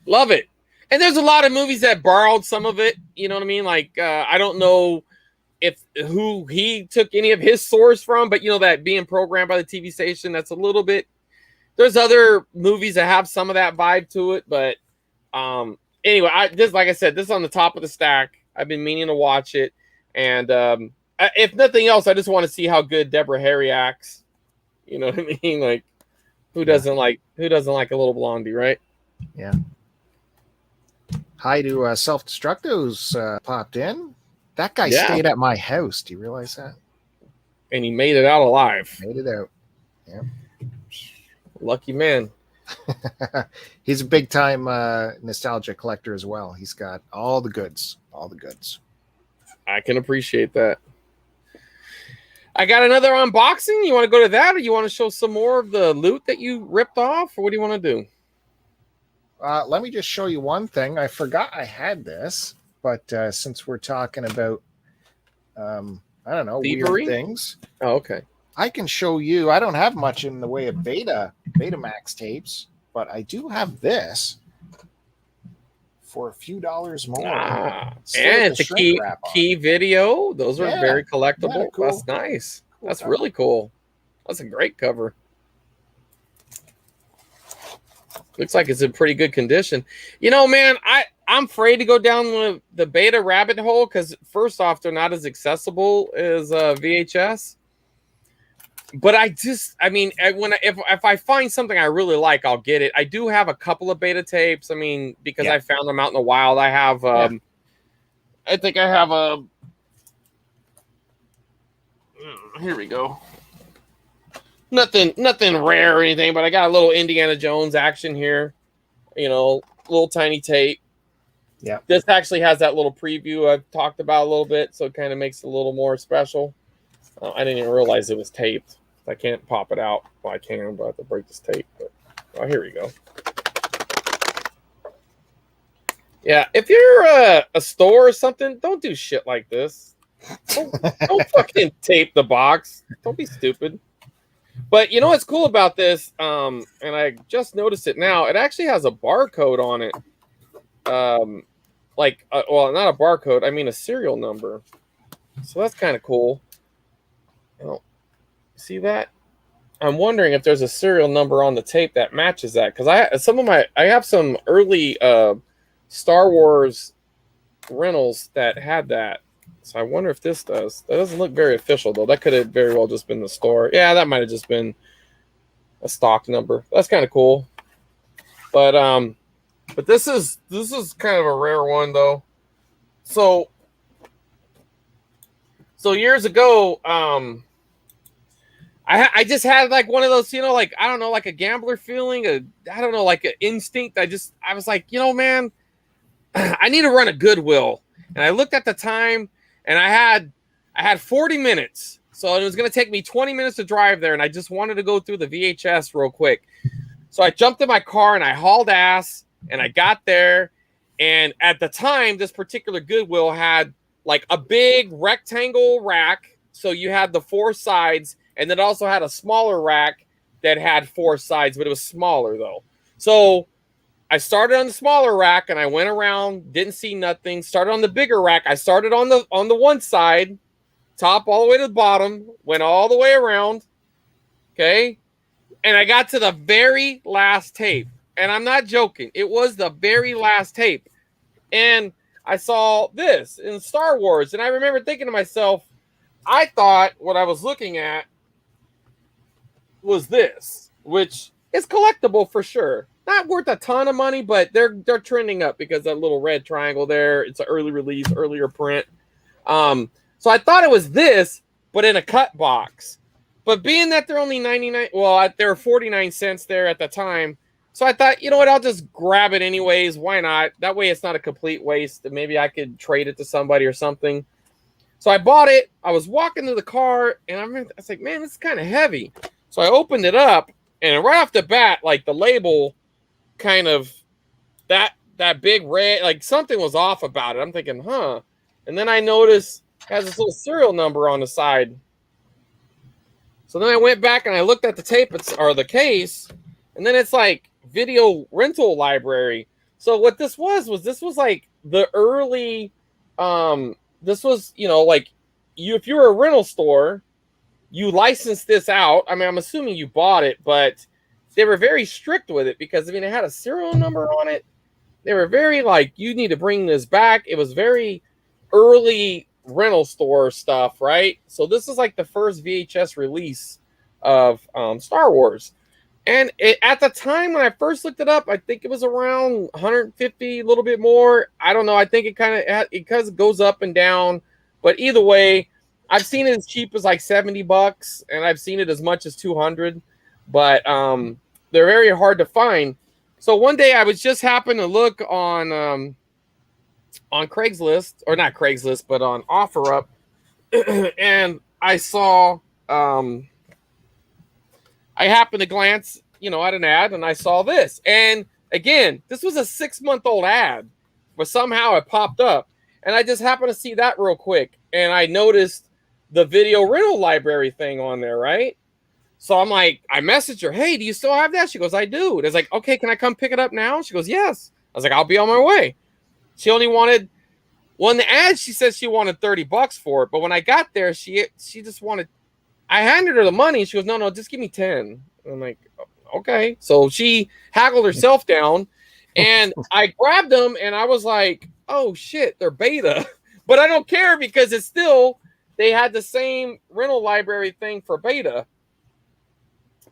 Yeah. Love it. And there's a lot of movies that borrowed some of it. You know what I mean? Like, I don't know who he took any of his source from, but you know, that being programmed by the TV station, that's a little bit. There's other movies that have some of that vibe to it, but anyway, like I said, this is on the top of the stack. I've been meaning to watch it, and if nothing else, I just want to see how good Deborah Harry acts. You know what I mean? Like, who doesn't like a little blondie, right? Yeah. Hi to Self-Destruct who's popped in. That guy stayed at my house. Do you realize that? And he made it out alive. Made it out. Yeah. Lucky man. He's a big time nostalgia collector as well. He's got all the goods. I can appreciate that. I got another unboxing. You want to go to that, or you want to show some more of the loot that you ripped off, or what do you want to do? Let me just show you one thing. I forgot I had this, but since we're talking about I don't know, thievery? Weird things. Oh, okay. I can show you. I don't have much in the way of Betamax tapes, but I do have this for a few dollars more. And it's a key video. Those are very collectible. Cool. That's nice. Cool. That's really cool. That's a great cover. Looks like it's in pretty good condition. You know, man, I'm afraid to go down the beta rabbit hole because first off, they're not as accessible as VHS. But if I find something I really like, I'll get it. I do have a couple of beta tapes. I mean, because I found them out in the wild. I have, I think I have a. Here we go. Nothing rare or anything, but I got a little Indiana Jones action here. You know, little tiny tape. Yeah. This actually has that little preview I've talked about a little bit, so it kind of makes it a little more special. I didn't even realize it was taped. I can't pop it out. Well, I can, but I have to break this tape. But here we go. Yeah, if you're a store or something, don't do shit like this. Don't fucking tape the box. Don't be stupid. But you know what's cool about this? And I just noticed it now. It actually has a barcode on it. Well, not a barcode. I mean a serial number. So that's kind of cool. Oh, see that? I'm wondering if there's a serial number on the tape that matches that, because I have some early Star Wars rentals that had that. So I wonder if this does. That doesn't look very official though. That could have very well just been the store. Yeah, that might have just been a stock number. That's kind of cool. But this is kind of a rare one though. So years ago, I just had like one of those, you know, like, I don't know, like a gambler feeling, like an instinct. I was like, you know, man, I need to run a Goodwill. And I looked at the time and I had 40 minutes. So it was going to take me 20 minutes to drive there, and I just wanted to go through the VHS real quick. So I jumped in my car and I hauled ass, and I got there. And at the time, this particular Goodwill had like a big rectangle rack. So you had the 4 sides, and it also had a smaller rack that had 4 sides, but it was smaller though. So I started on the smaller rack and I went around, didn't see nothing. Started on the bigger rack. I started on the one side, top all the way to the bottom, went all the way around. Okay. And I got to the very last tape. And I'm not joking. It was the very last tape. And I saw this in Star Wars. And I remember thinking to myself, I thought what I was looking at was this, which is collectible for sure. Not worth a ton of money, but they're trending up because that little red triangle there, it's an early release, earlier print. So I thought it was this, but in a cut box. But being that they're only 99, well, they were 49 cents there at the time. So I thought, you know what, I'll just grab it anyways. Why not? That way it's not a complete waste. Maybe I could trade it to somebody or something. So I bought it. I was walking to the car, and I was like, man, this is kind of heavy. So I opened it up, and right off the bat, like the label kind of, that big red, like something was off about it. I'm thinking, huh? And then I noticed it has this little serial number on the side. So then I went back and I looked at the tape, or the case, and then it's like video rental library. So what this was like the early, this was, you know, like if you were a rental store, you licensed this out. I mean, I'm assuming you bought it, but they were very strict with it because, I mean, it had a serial number on it. They were very like, you need to bring this back. It was very early rental store stuff, right? So this is like the first VHS release of Star Wars. And at the time when I first looked it up, I think it was around 150, a little bit more. I don't know. I think it goes up and down. But either way, I've seen it as cheap as like $70, and I've seen it as much as 200. But they're very hard to find. So one day I was just happened to look on Craigslist, or not Craigslist, but on OfferUp, and I saw. I happened to glance, you know, at an ad, and I saw this. And again, this was a 6-month-old ad, but somehow it popped up, and I just happened to see that real quick, and I noticed the video rental library thing on there, right? So I'm like, I messaged her, hey, do you still have that? She goes, I do. And it's like, okay, can I come pick it up now? She goes, yes. I was like, I'll be on my way. She only wanted, well, in the ad, she said she wanted $30 for it. But when I got there, she just wanted, I handed her the money. She goes, no, just give me 10. I'm like, okay. So she haggled herself down, and I grabbed them, and I was like, oh shit, they're beta. But I don't care because it's still, they had the same rental library thing for beta.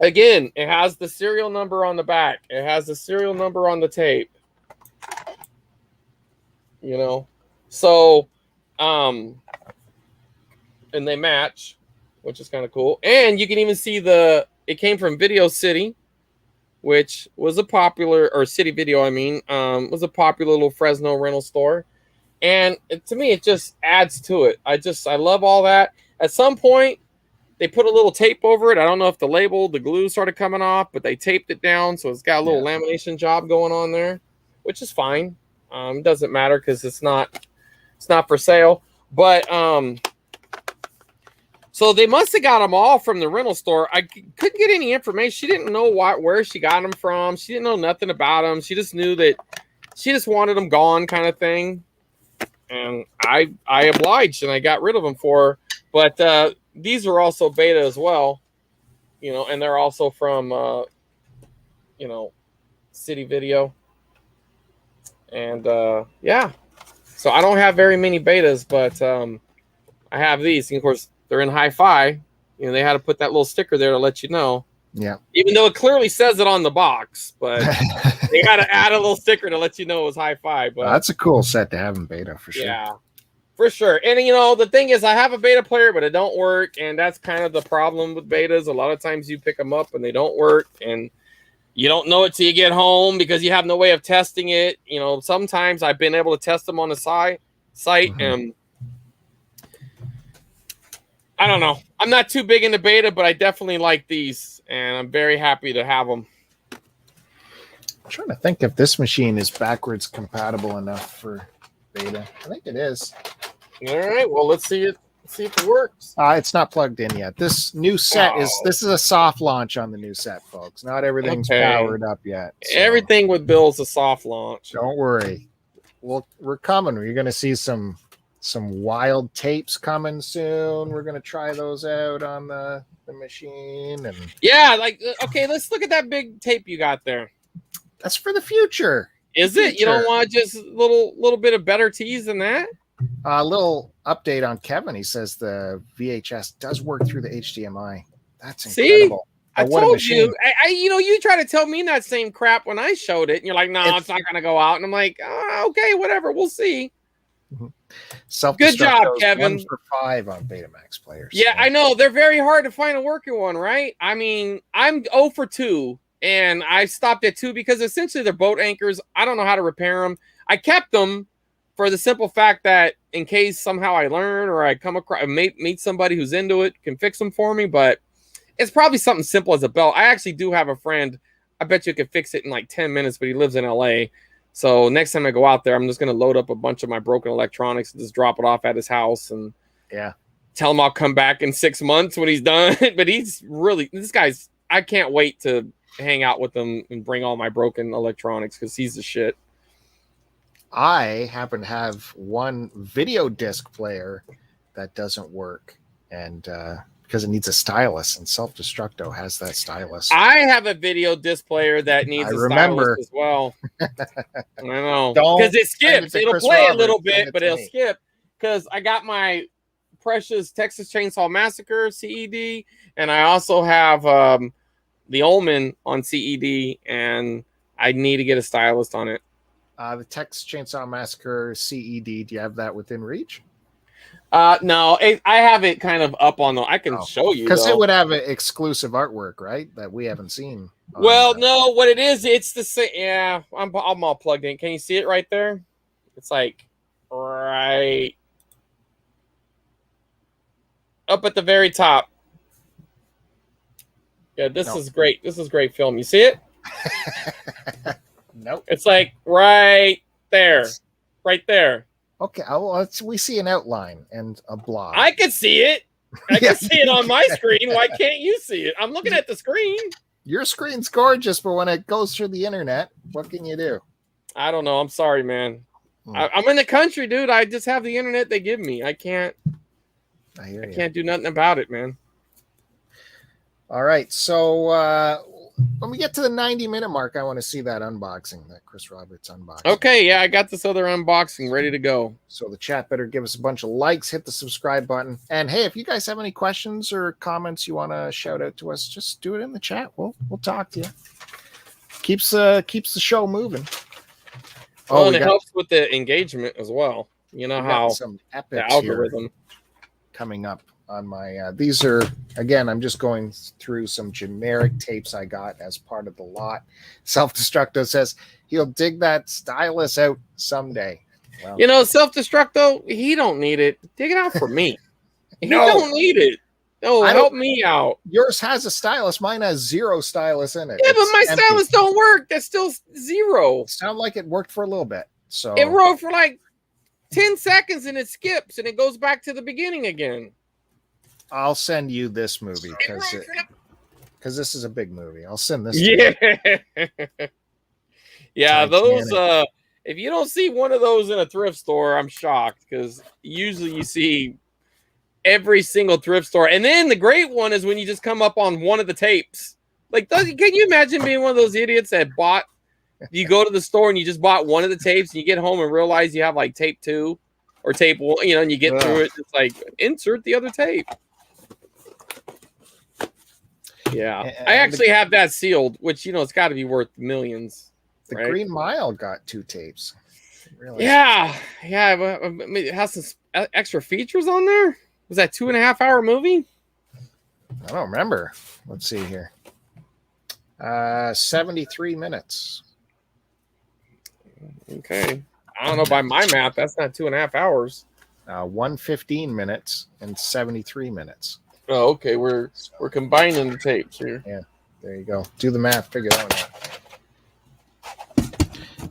Again, it has the serial number on the back. It has the serial number on the tape. You know, so, and they match, which is kind of cool. And you can even see it came from Video City, which was a popular, or City Video, I mean, was a popular little Fresno rental store. And to me, it just adds to it. I love all that. At some point, they put a little tape over it. I don't know if the glue started coming off, but they taped it down. So it's got a little lamination job going on there, which is fine. It doesn't matter because it's not for sale. But so they must have got them all from the rental store. I couldn't get any information. She didn't know where she got them from. She didn't know nothing about them. She just knew that she just wanted them gone, kind of thing. And I obliged, and I got rid of them for her. But these are also beta as well, you know, and they're also from you know, City Video. And yeah, so I don't have very many betas, but I have these. And of course, they're in hi-fi. You know, they had to put that little sticker there to let you know. Yeah. Even though it clearly says it on the box, but they got to add a little sticker to let you know it was hi-fi. But that's a cool set to have in beta for sure. Yeah, for sure. And you know, the thing is, I have a beta player, but it don't work, and that's kind of the problem with betas. A lot of times you pick them up and they don't work, and you don't know it till you get home because you have no way of testing it. You know, sometimes I've been able to test them on the site, and I don't know. I'm not too big into beta, but I definitely like these, and I'm very happy to have them. I'm trying to think if this machine is backwards compatible enough for beta. I think it is. All right. Well, let's see it. See if it works. It's not plugged in yet. This new set this is a soft launch on the new set, folks. Not everything's powered up yet. So everything with Bill's a soft launch. Don't worry. We're coming. You're going to see some wild tapes coming soon. We're going to try those out on the machine. And yeah, like, okay, let's look at that big tape you got there. That's for the future. Is it? You don't want just a little bit of better tease than that? A little update on Kevin. He says the VHS does work through the HDMI. That's incredible. See? I told you. You try to tell me that same crap when I showed it, and you're like, no, it's not going to go out. And I'm like, okay, whatever. We'll see. Good job, Kevin. 1 for 5 on Betamax players. Yeah, I know. They're very hard to find a working one, right? I mean, I'm 0 for 2, and I stopped at 2 because essentially they're boat anchors. I don't know how to repair them. I kept them for the simple fact that in case somehow I learn or I come across, meet somebody who's into it, can fix them for me. But it's probably something simple as a belt. I actually do have a friend. I bet you could fix it in like 10 minutes, but he lives in LA. So next time I go out there, I'm just going to load up a bunch of my broken electronics and just drop it off at his house and tell him I'll come back in 6 months when he's done. But this guy's, I can't wait to hang out with him and bring all my broken electronics because he's the shit. I happen to have one video disc player that doesn't work, and because it needs a stylus, and Self-Destructo has that stylus. I have a video disc player that needs a stylus as well. I know. Because it skips. It'll play a little bit, but it'll skip. Because I got my precious Texas Chainsaw Massacre CED, and I also have the Ullman on CED, and I need to get a stylus on it. The Texas Chainsaw Massacre CED, do you have that within reach? No, I have it kind of up on the. I can show you because it would have an exclusive artwork, right? That we haven't seen. Well, no, what it is, it's the same. Yeah, I'm all plugged in. Can you see it right there? It's like right up at the very top. Yeah, this is great. This is great film. You see it? Nope. It's like right there. Right there. Okay. Well, we see an outline and a blob. I can see it. I can see it on my screen. Why can't you see it? I'm looking at the screen. Your screen's gorgeous, but when it goes through the internet, what can you do? I don't know. I'm sorry, man. I'm in the country, dude. I just have the internet they give me. I can't do nothing about it, man. All right. So when we get to the 90-minute mark, I want to see that unboxing, that Chris Roberts unboxing. Okay, yeah, I got this other unboxing ready to go. So the chat better give us a bunch of likes, hit the subscribe button. And hey, if you guys have any questions or comments you want to shout out to us, just do it in the chat. We'll talk to you. Keeps the show moving. And it helps with the engagement as well. You know how some epics the algorithm coming up on my these are, again, I'm just going through some generic tapes I got as part of the lot. Self-Destructo says he'll dig that stylus out someday. Well, Self-Destructo, he don't need it. Dig it out for me. He don't need it. No, help me out. Yours has a stylus. Mine has 0 stylus in it. Yeah, but my stylus don't work. That's still 0. It sounded like it worked for a little bit. So it worked for like 10 seconds and it skips and it goes back to the beginning again. I'll send you this movie because this is a big movie. I'll send this. Yeah, those. If you don't see one of those in a thrift store, I'm shocked because usually you see every single thrift store. And then the great one is when you just come up on one of the tapes. Like, can you imagine being one of those idiots that you go to the store and you just bought one of the tapes and you get home and realize you have like tape 2 or tape 1, and you get through it. It's like, insert the other tape. Yeah, I actually have that sealed, which, it's got to be worth millions. The Green Mile got 2 tapes. Really? Yeah. It has some extra features on there. Was that 2.5-hour movie? I don't remember. Let's see here. 73 minutes. Okay. I don't know. By my math, that's not 2.5 hours. 115 minutes and 73 minutes. Oh, okay. We're combining the tapes here. Yeah, there you go. Do the math. Figure that one out.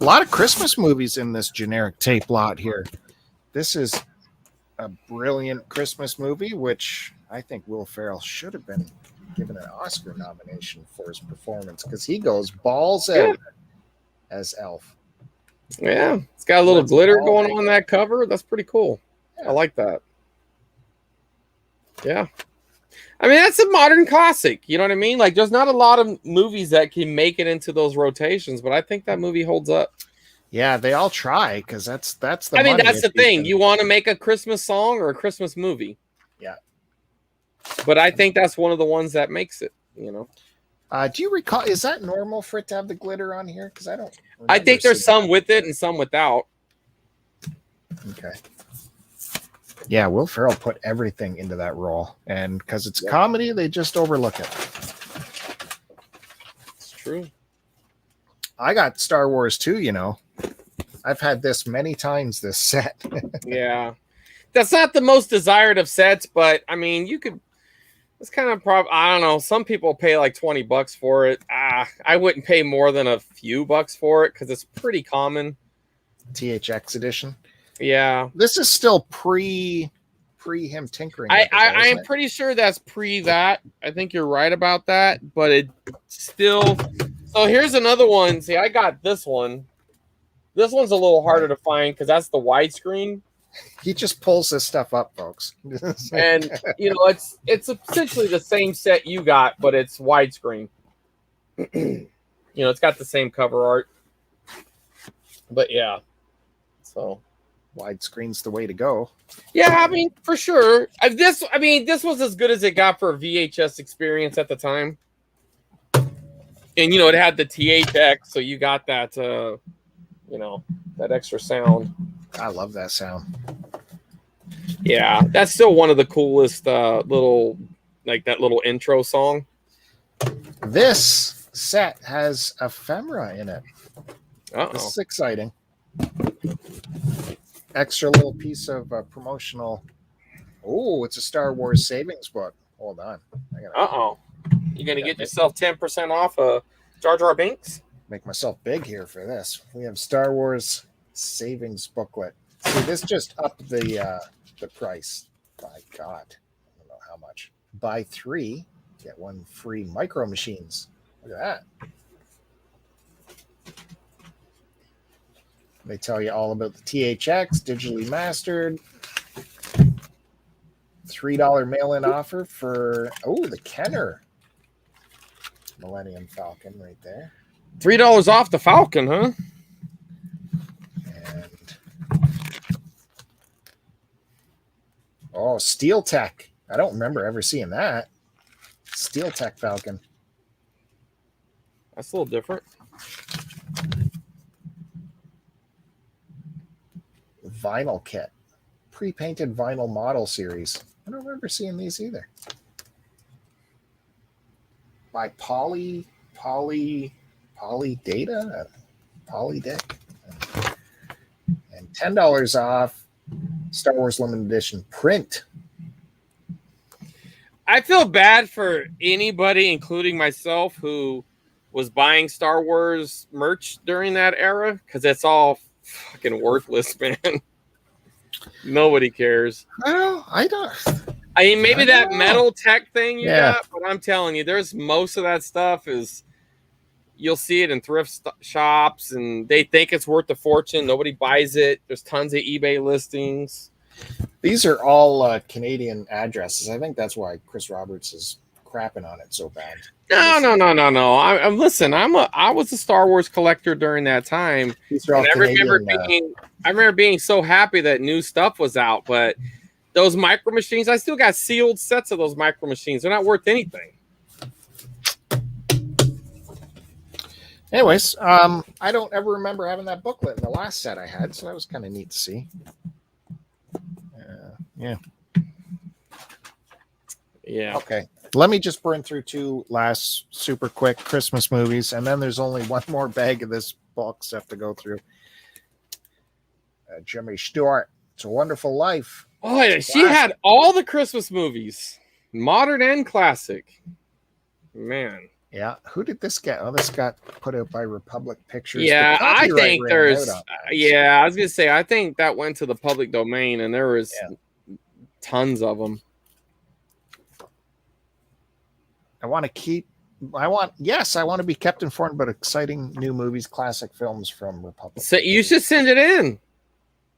A lot of Christmas movies in this generic tape lot here. This is a brilliant Christmas movie, which I think Will Ferrell should have been given an Oscar nomination for his performance because he goes balls out as Elf. Yeah, it's got a little glitter going on that cover. That's pretty cool. Yeah. I like that. Yeah. I mean, that's a modern classic. You know what I mean? Like, there's not a lot of movies that can make it into those rotations, but I think that movie holds up. Yeah, they all try because that's the. I mean, that's the thing. You want to make a Christmas song or a Christmas movie. Yeah. But I think that's one of the ones that makes it. You know. Do you recall? Is that normal for it to have the glitter on here? Because I don't. I think there's some with it and some without. Okay. Yeah, Will Ferrell put everything into that role, and because it's comedy, they just overlook it. It's true. I got Star Wars too, you know. I've had this many times, this set. Yeah. That's not the most desired of sets, but I mean, you could. It's kind of I don't know. Some people pay like $20 for it. I wouldn't pay more than a few bucks for it because it's pretty common. THX edition. Yeah, this is still pre him tinkering. I'm pretty sure that's pre that. I think you're right about that, but it still. So here's another one. See, I got this one. This one's a little harder to find because that's the widescreen. He just pulls this stuff up, folks. And you know, it's essentially the same set you got, but it's widescreen. You know, it's got the same cover art. But yeah, so widescreen's the way to go. Yeah, I mean, for sure. This was as good as it got for a VHS experience at the time. And you know, it had the THX, so you got that you know, that extra sound. I love that sound. Yeah, that's still one of the coolest little, like that little intro song. This set has ephemera in it. This is exciting. Extra little piece of promotional. Oh, it's a Star Wars savings book. Hold on. You gonna get yourself 10% off Jar Jar Binks? Make myself big here for this. We have Star Wars savings booklet. See, this just upped the price. By God, I don't know how much. Buy 3, get 1 free. Micro Machines. Look at that. They tell you all about the THX, digitally mastered. $3 mail-in offer for the Kenner Millennium Falcon right there. $3 off the Falcon, huh? And Steel Tech. I don't remember ever seeing that. Steel Tech Falcon. That's a little different. Vinyl kit. Pre-painted vinyl model series. I don't remember seeing these either. By Poly Data? Polydick. And $10 off Star Wars Limited Edition print. I feel bad for anybody, including myself, who was buying Star Wars merch during that era, because it's all fucking worthless, man. Nobody cares. Well, I don't. I mean, maybe that metal tech thing you got, but I'm telling you, there's most of that stuff is you'll see it in thrift shops, and they think it's worth a fortune. Nobody buys it. There's tons of eBay listings. These are all Canadian addresses. I think that's why Chris Roberts is crapping on it so bad. No. I was a Star Wars collector during that time. These are all I remember being so happy that new stuff was out, but those Micro Machines, I still got sealed sets of those Micro Machines. They're not worth anything. Anyways, I don't ever remember having that booklet in the last set I had, so that was kind of neat to see. Yeah. Okay. Let me just burn through 2 last super quick Christmas movies, and then there's only one more bag of this box I have to go through. Jimmy Stewart, It's a Wonderful Life. Oh, she had all the Christmas movies, modern and classic. Man. Yeah. Who did this get? Oh, this got put out by Republic Pictures. Yeah, The I copyright think ran there's. out on that, Yeah, I was gonna say I think that went to the public domain, and there was tons of them. I want to be kept informed about exciting new movies, classic films from Republic. So you should send it in.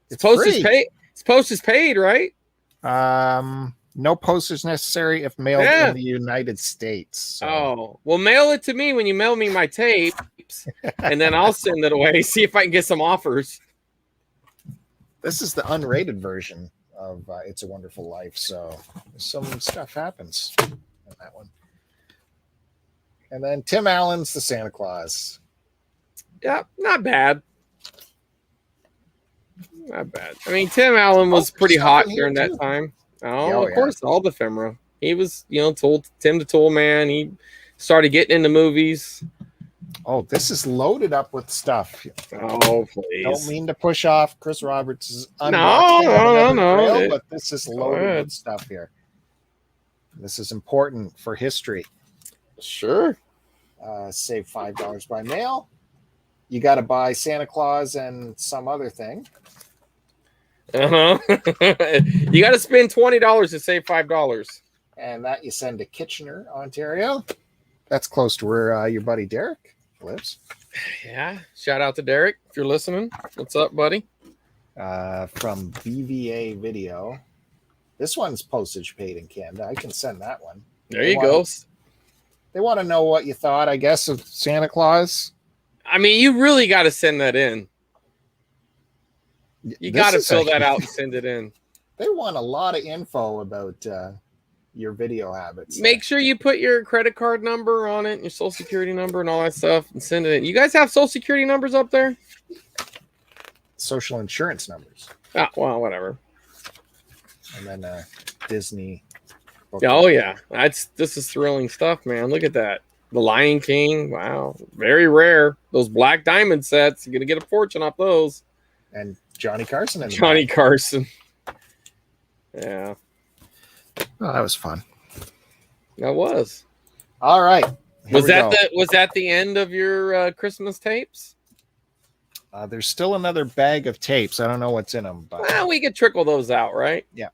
It's Postage free. paid. It's postage paid, right? No postage necessary if mailed in the United States. So. Oh, well, mail it to me when you mail me my tapes, and then I'll send it away. See if I can get some offers. This is the unrated version of It's a Wonderful Life, so some stuff happens in that one. And then Tim Allen's The Santa Claus. Yeah, not bad. Not bad. I mean, Tim Allen was pretty hot during that time. Oh, of course, all the ephemera. He was, Tim the Tool Man. He started getting into movies. Oh, this is loaded up with stuff. Oh, please. Don't mean to push off Chris Roberts' No. Grail, but this is loaded with stuff here. This is important for history. Sure. Save $5 by mail. You got to buy Santa Claus and some other thing. You got to spend $20 to save $5. And that you send to Kitchener, Ontario. That's close to where your buddy Derek lives. Yeah. Shout out to Derek if you're listening. What's up, buddy? From BVA Video. This one's postage paid in Canada. I can send that one. There you go. They want to know what you thought, I guess, of Santa Claus. I mean, you really got to send that in. You got to fill that out and send it in. They want a lot of info about your video habits. Make sure you put your credit card number on it, your social security number and all that stuff, and send it in. You guys have social security numbers up there? Social insurance numbers. Ah, well, whatever. And then Disney. Oh, yeah. This is thrilling stuff, man. Look at that. The Lion King. Wow. Very rare. Those black diamond sets. You're going to get a fortune off those. And Johnny Carson. Carson. Yeah. Oh, that was fun. That was. All right. Was that the end of your Christmas tapes? There's still another bag of tapes. I don't know what's in them, but well, we could trickle those out, right? Yeah.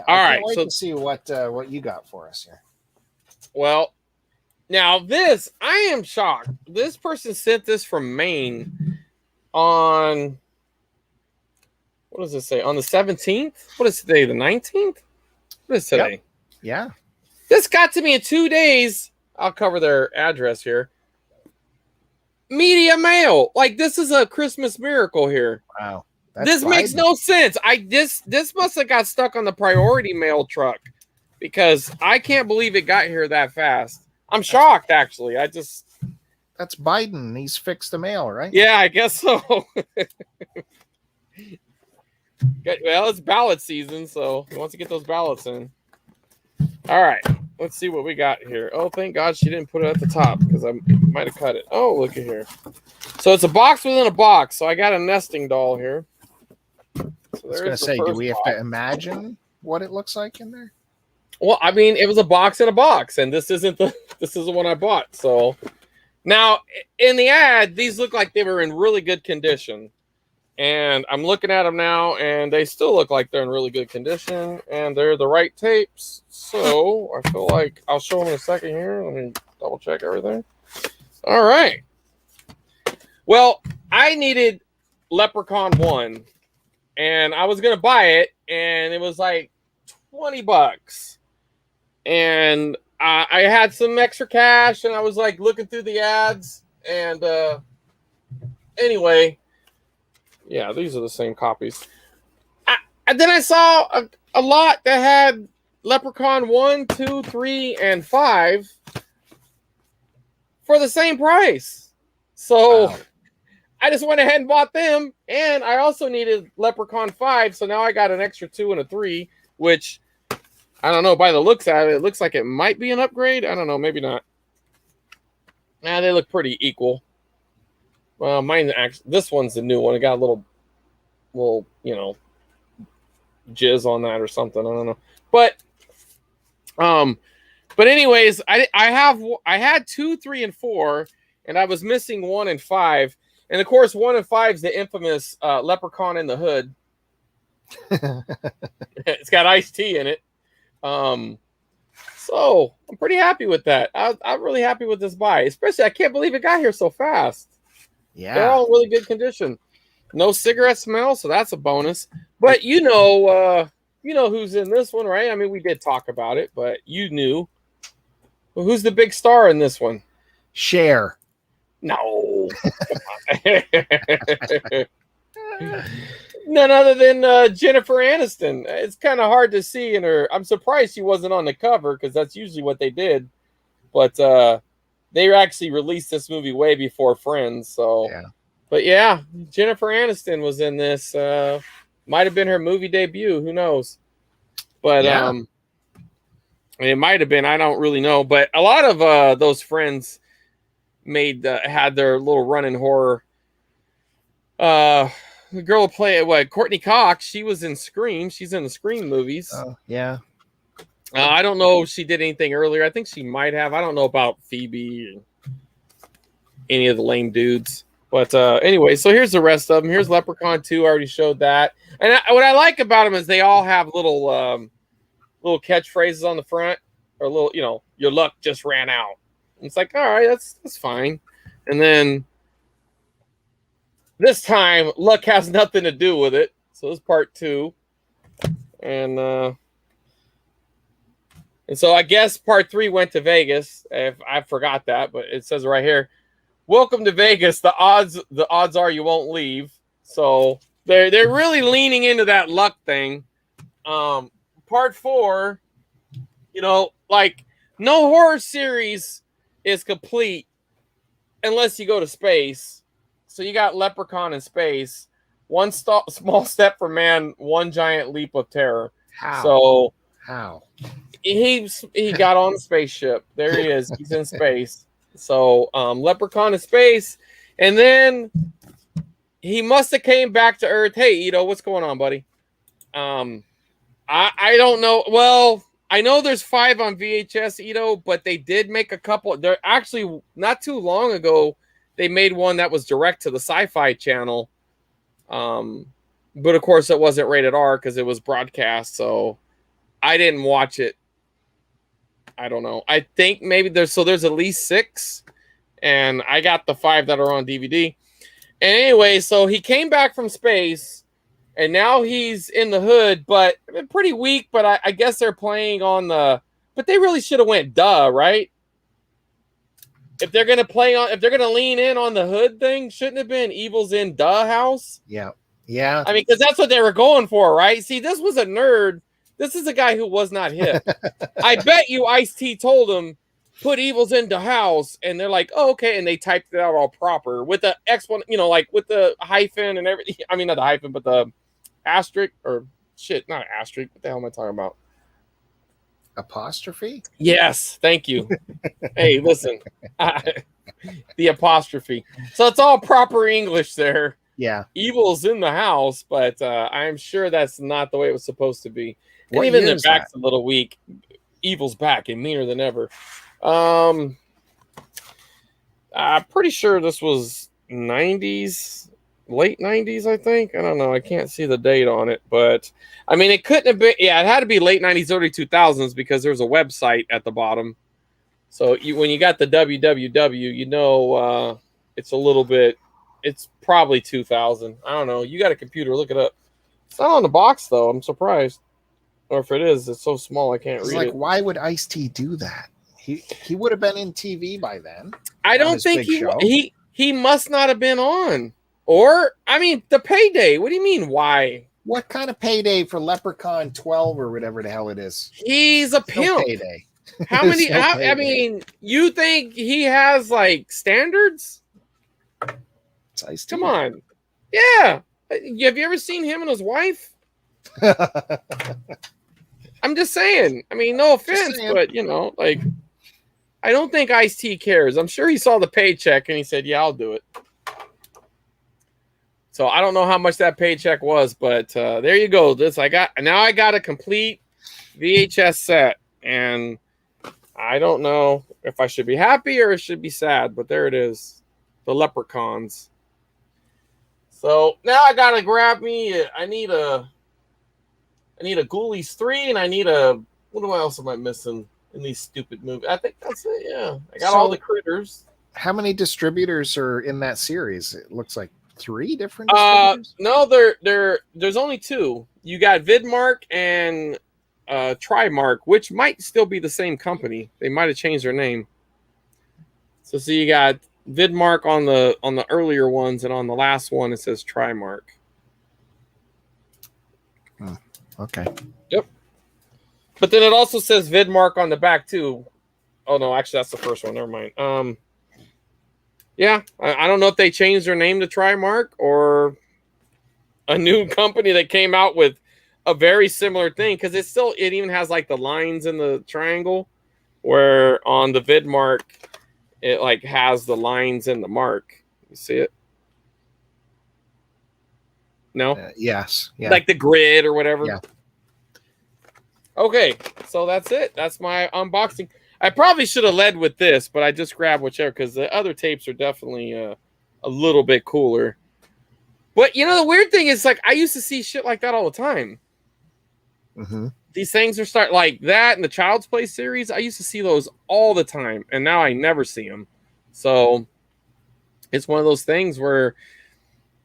All right. Wait to see what you got for us here. Well, now this I am shocked. This person sent this from Maine on. What does it say? On the 17th? What is today? The 19th? What is today? Yep. Yeah. This got to me in 2 days. I'll cover their address here. Media mail. Like, this is a Christmas miracle here. Wow. This makes no sense. This must have got stuck on the priority mail truck because I can't believe it got here that fast. I'm shocked, actually. That's Biden. He's fixed the mail, right? Yeah, I guess so. Well, it's ballot season, so he wants to get those ballots in. All right, let's see what we got here. Oh, thank God she didn't put it at the top because I might have cut it. Oh, look at here. So it's a box within a box. So I got a nesting doll here. So I was going to say, do we have to imagine what it looks like in there? Well, I mean, it was a box in a box, and this isn't the one I bought. So now in the ad, these look like they were in really good condition. And I'm looking at them now, and they still look like they're in really good condition, and they're the right tapes. So I feel like I'll show them in a second here. Let me double check everything. All right. Well, I needed Leprechaun 1, and I was going to buy it, and it was like $20. And I had some extra cash, and I was like looking through the ads, and anyway. Yeah, these are the same copies. And then I saw a lot that had Leprechaun 1, 2, 3, and 5 for the same price. So wow. I just went ahead and bought them. And I also needed Leprechaun 5. So now I got an extra 2 and a 3, which I don't know. By the looks at it, it looks like it might be an upgrade. I don't know. Maybe not. Nah, they look pretty equal. Well, mine actually, this one's the new one. It got a little, jizz on that or something. I don't know. But anyways, I had 2, 3, and 4, and I was missing 1 and 5. And of course, 1 and 5 is the infamous Leprechaun in the Hood. It's got iced tea in it. So I'm pretty happy with that. I'm really happy with this buy. Especially, I can't believe it got here so fast. Yeah, they're all in really good condition. No cigarette smell, so that's a bonus. But you know who's in this one, right? I mean, we did talk about it, but you knew. Well, who's the big star in this one? Cher. No. None other than Jennifer Aniston. It's kind of hard to see in her. I'm surprised she wasn't on the cover because that's usually what they did. But they actually released this movie way before Friends. So, Yeah. But yeah, Jennifer Aniston was in this. Might have been her movie debut. Who knows? But Yeah. it might have been. I don't really know. But a lot of those Friends had their little run in horror. The girl who played Courtney Cox, she was in Scream. She's in the Scream movies. Oh, yeah. I don't know if she did anything earlier. I think she might have. I don't know about Phoebe and any of the lame dudes. But anyway, so here's the rest of them. Here's Leprechaun 2. I already showed that. And what I like about them is they all have little catchphrases on the front, or little, your luck just ran out. And it's like, all right, that's fine. And then this time, luck has nothing to do with it. So this is part 2. And so I guess part 3 went to Vegas. If I forgot that, but it says right here, welcome to Vegas. The odds are you won't leave. So they're really leaning into that luck thing. Part 4, like no horror series is complete unless you go to space. So you got Leprechaun in space. One small step for man, one giant leap of terror. How? So how? He got on the spaceship. There he is. He's in space. So Leprechaun in space, and then he must have came back to Earth. Hey, Ito, what's going on, buddy? I don't know. Well, I know there's 5 on VHS, Ito, but they did make a couple. They're actually not too long ago. They made one that was direct to the Sci-Fi Channel. But of course it wasn't rated R because it was broadcast. So I didn't watch it. I don't know. I think maybe there's at least 6. And I got the 5 that are on DVD. And anyway, so he came back from space. And now he's in the hood, but pretty weak. But I guess they're playing on the... But they really should have went right? If they're gonna lean in on the hood thing, shouldn't it have been Evil's in the house? Yeah. Yeah. I mean, because that's what they were going for, right? See, this was a nerd. This is a guy who was not hip. I bet you Ice-T told him, put Evil's in the house, and they're like, oh, okay, and they typed it out all proper with the like with the hyphen and everything. I mean, not the hyphen, but the asterisk or shit, not asterisk. What the hell am I talking about? Apostrophe? Yes, thank you. Hey, listen, the apostrophe. So it's all proper English there. Yeah. Evil's in the house, but I'm sure that's not the way it was supposed to be. And What even year the is back's that? a little weak. Evil's back and meaner than ever. I'm pretty sure this was 90s, late 90s, I think. I don't know. I can't see the date on it, but I mean, it couldn't have been. Yeah, it had to be late 90s, early 2000s because there's a website at the bottom. So when you got the www, it's a little bit. It's probably 2000. I don't know. You got a computer? Look it up. It's not on the box though. I'm surprised. Or if it is, it's so small I can't read it. Why would Ice-T do that? He would have been in TV by then. I don't think he must not have been on. Or I mean, the payday. What do you mean? Why? What kind of payday for Leprechaun 12 or whatever the hell it is? He's a pimp. No payday. How many? No I mean, you think he has like standards? It's Ice-T. Come on. Yeah. Have you ever seen him and his wife? I'm just saying. I mean, no offense, but I don't think Ice-T cares. I'm sure he saw the paycheck and he said, "Yeah, I'll do it." So I don't know how much that paycheck was, but there you go. I got a complete VHS set, and I don't know if I should be happy or it should be sad, but there it is, the Leprechauns. So now I gotta grab me. I need a Ghoulies 3, and I need what else am I missing in these stupid movies? I think that's it. Yeah, I got all the critters. How many distributors are in that series? It looks like 3 different distributors. No, there's only 2. You got Vidmark and Trimark, which might still be the same company. They might have changed their name. So you got Vidmark on the earlier ones, and on the last one it says Trimark. Okay. Yep. But then it also says Vidmark on the back too. Oh no, actually that's the first one. Never mind. Yeah, I don't know if they changed their name to Trimark or a new company that came out with a very similar thing, because it even has like the lines in the triangle, where on the Vidmark it like has the lines in the mark. You see it? No? Yes. Yeah. Like the grid or whatever. Yeah. Okay, so that's it. That's my unboxing. I probably should have led with this, but I just grabbed whichever, because the other tapes are definitely a little bit cooler. But the weird thing is, like, I used to see shit like that all the time. Mm-hmm. These things are start like that in the Child's Play series. I used to see those all the time, and now I never see them. So it's one of those things where,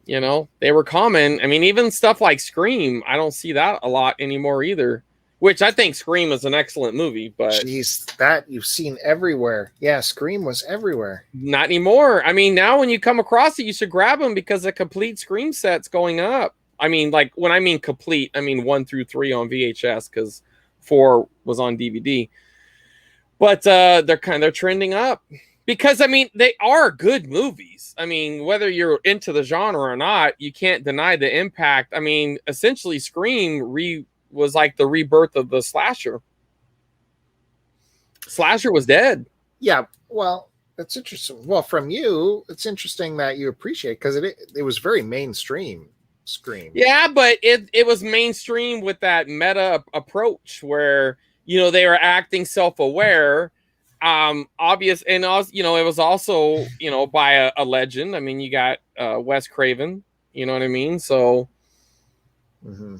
they were common. I mean, even stuff like Scream, I don't see that a lot anymore either. Which I think Scream is an excellent movie, but jeez, that you've seen everywhere. Yeah, Scream was everywhere. Not anymore. I mean, now when you come across it, you should grab them, because the complete Scream set's going up. I mean, like, when I mean complete, I mean 1 through 3 on VHS, because 4 was on DVD. But they're trending up, because I mean, they are good movies. I mean, whether you're into the genre or not, you can't deny the impact. I mean, essentially, Scream was like the rebirth of the slasher. Slasher was dead. Yeah, well, that's interesting. Well, from you, it's interesting that you appreciate, because it was very mainstream Scream. Yeah, but it was mainstream with that meta approach where they were acting self-aware, obvious, and also, it was also by a legend. I mean, you got Wes Craven. You know what I mean? So. Mm-hmm.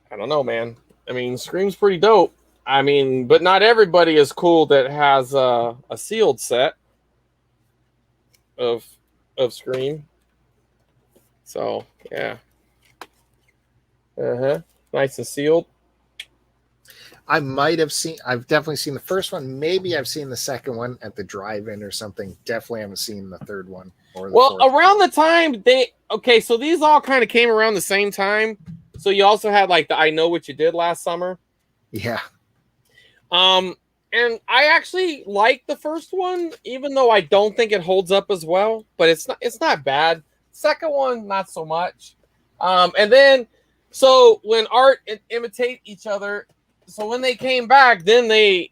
I don't know, man. I mean, Scream's pretty dope. I mean, but not everybody is cool that has a sealed set of Scream. So, yeah. Nice and sealed. I've definitely seen the first one. Maybe I've seen the second one at the drive-in or something. Definitely haven't seen the third one. Or the fourth. Around the time so these all kind of came around the same time. So you also had like the I Know What You Did Last Summer. Yeah. And I actually like the first one, even though I don't think it holds up as well, but it's not bad. Second one, not so much. And then, so when art imitate each other, so when they came back, then they,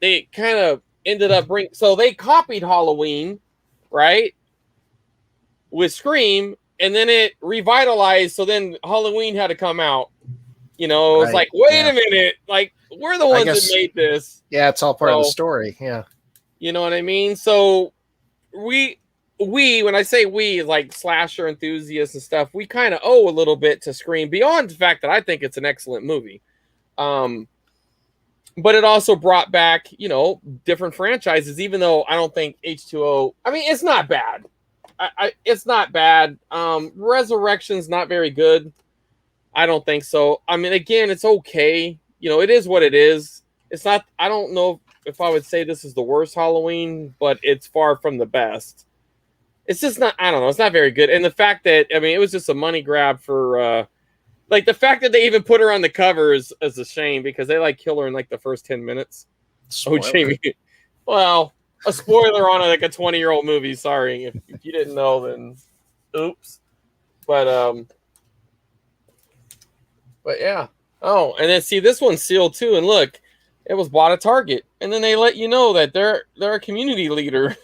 they kind of ended up so they copied Halloween, right? With Scream. And then it revitalized, so then Halloween had to come out. It was right. like, wait a minute, like, we're the ones that made this. Yeah, it's all part of the story. Yeah. You know what I mean? So we when I say we, like slasher enthusiasts and stuff, we kind of owe a little bit to Scream, beyond the fact that I think it's an excellent movie. But it also brought back, different franchises, even though I don't think H2O, I mean, it's not bad. It's not bad. Resurrection's not very good. I don't think so. I mean, again, it's okay. It is what it is. It's not. I don't know if I would say this is the worst Halloween, but it's far from the best. It's just not. I don't know. It's not very good. And the fact that it was just a money grab for, like the fact that they even put her on the cover is a shame, because they like kill her in like the first 10 minutes. Spoiler. Oh, Jamie. Well. A spoiler on like a 20-year-old movie. Sorry if you didn't know, then oops. But yeah. Oh, and then see, this one's sealed too. And look, it was bought at Target, and then they let you know that they're a community leader.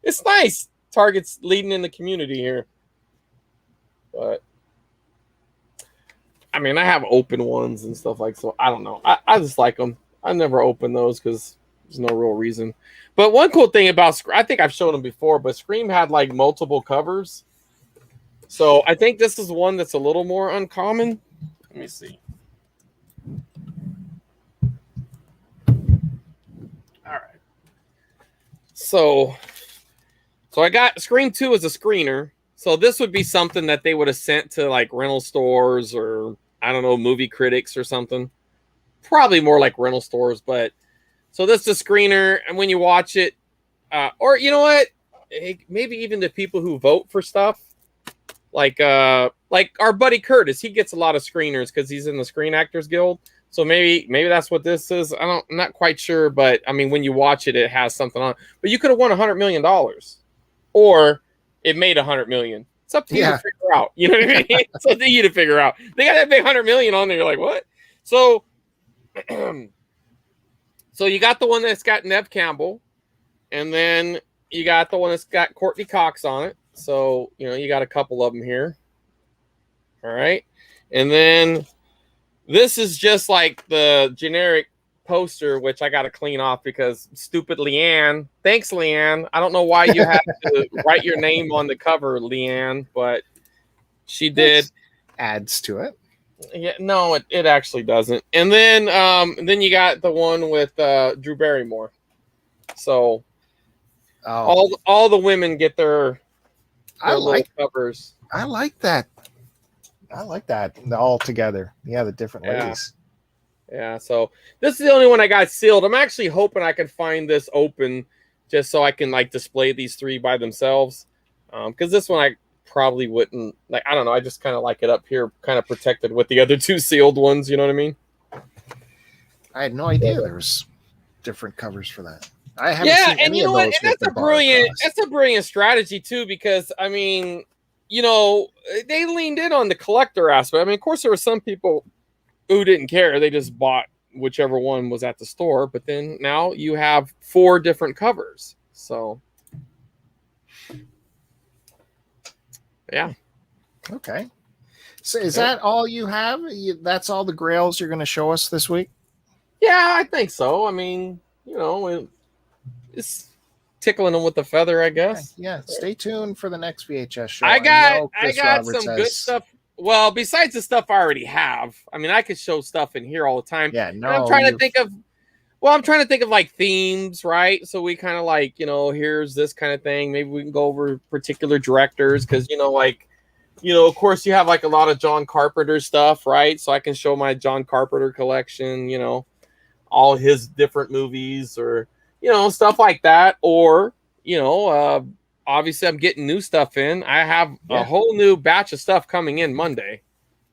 It's nice. Target's leading in the community here. But I mean, I have open ones and stuff like so. I don't know. I just like them. I never open those because there's no real reason. But one cool thing about I think I've shown them before, but Scream had like multiple covers. So I think this is one that's a little more uncommon. Let me see. All right. So I got Scream 2 as a screener. So this would be something that they would have sent to like rental stores or I don't know, movie critics or something. Probably more like rental stores, but so this is a screener, and when you watch it, or you know what, maybe even the people who vote for stuff, like our buddy Curtis, he gets a lot of screeners because he's in the Screen Actors Guild. So maybe that's what this is. I'm not quite sure, but I mean, when you watch it, it has something on. But you could have won $100 million, or it made $100 million. It's up to you to figure out. You know what I mean? It's up to you to figure out. They got that big $100 million on there. You're like, what? So, so you got the one that's got Neve Campbell, and then you got the one that's got Courtney Cox on it. So, you know, you got a couple of them here. All right. And then this is just like the generic poster, which I got to clean off because stupid Leanne. Thanks, Leanne. I don't know why you had to write your name on the cover, Leanne, but she did. Adds to it. Yeah, no, it actually doesn't. And then you got the one with Drew Barrymore. So all the women get their little covers. I like that. I like that all together. Yeah, the different ladies. Yeah, so this is the only one I got sealed. I'm actually hoping I can find this open just so I can like display these three by themselves. Because this one I probably wouldn't like. I don't know. I just kind of like it up here, kind of protected with the other two sealed ones. You know what I mean? I had no idea there was different covers for that. I haven't seen and any you know of what? those And that's a brilliant strategy too, because I mean, you know, they leaned in on the collector aspect. I mean, of course, there were some people who didn't care. They just bought whichever one was at the store. But then now you have 4 different covers. So, yeah. Okay. So is that all you have? That's all the grails you're going to show us this week? Yeah, I think so. I mean, you know, it's tickling them with the feather, I guess. Okay. Yeah. Stay tuned for the next VHS show. I got some good stuff. Well, besides the stuff I already have, I mean, I could show stuff in here all the time. Yeah, no. And I'm trying to think of like themes, right? So we kind of like, you know, here's this kind of thing. Maybe we can go over particular directors because, you know, like, you know, of course, you have like a lot of John Carpenter stuff, right? So I can show my John Carpenter collection, you know, all his different movies or, you know, stuff like that. Or, you know, obviously, I'm getting new stuff in. I have a whole new batch of stuff coming in Monday.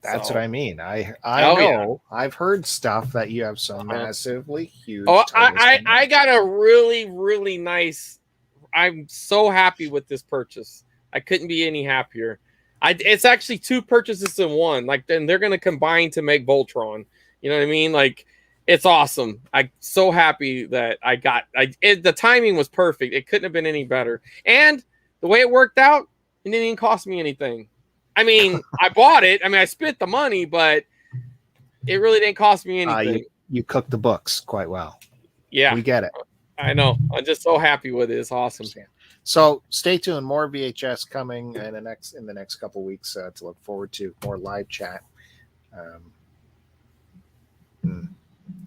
That's what I mean. I know. Yeah. I've heard stuff that you have some massively huge. Oh, I got a really, really nice. I'm so happy with this purchase. I couldn't be any happier. It's actually 2 purchases in one. Like, then they're going to combine to make Voltron. You know what I mean? Like, it's awesome. I'm so happy that the timing was perfect. It couldn't have been any better. And the way it worked out, it didn't even cost me anything. I mean, I bought it. I mean, I spent the money, but it really didn't cost me anything. You cooked the books quite well. Yeah. We get it. I know. I'm just so happy with it. It's awesome. So stay tuned. More VHS coming in the next couple weeks to look forward to. More live chat.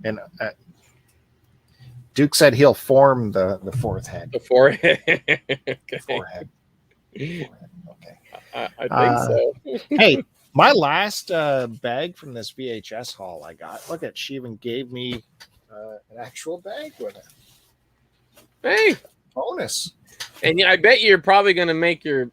And Duke said he'll form the 4th head. The forehead. Okay. Forehead. Okay. I think so. Hey, my last bag from this VHS haul I got. Look at, she even gave me an actual bag with it. Hey, bonus. And I bet you're probably going to make your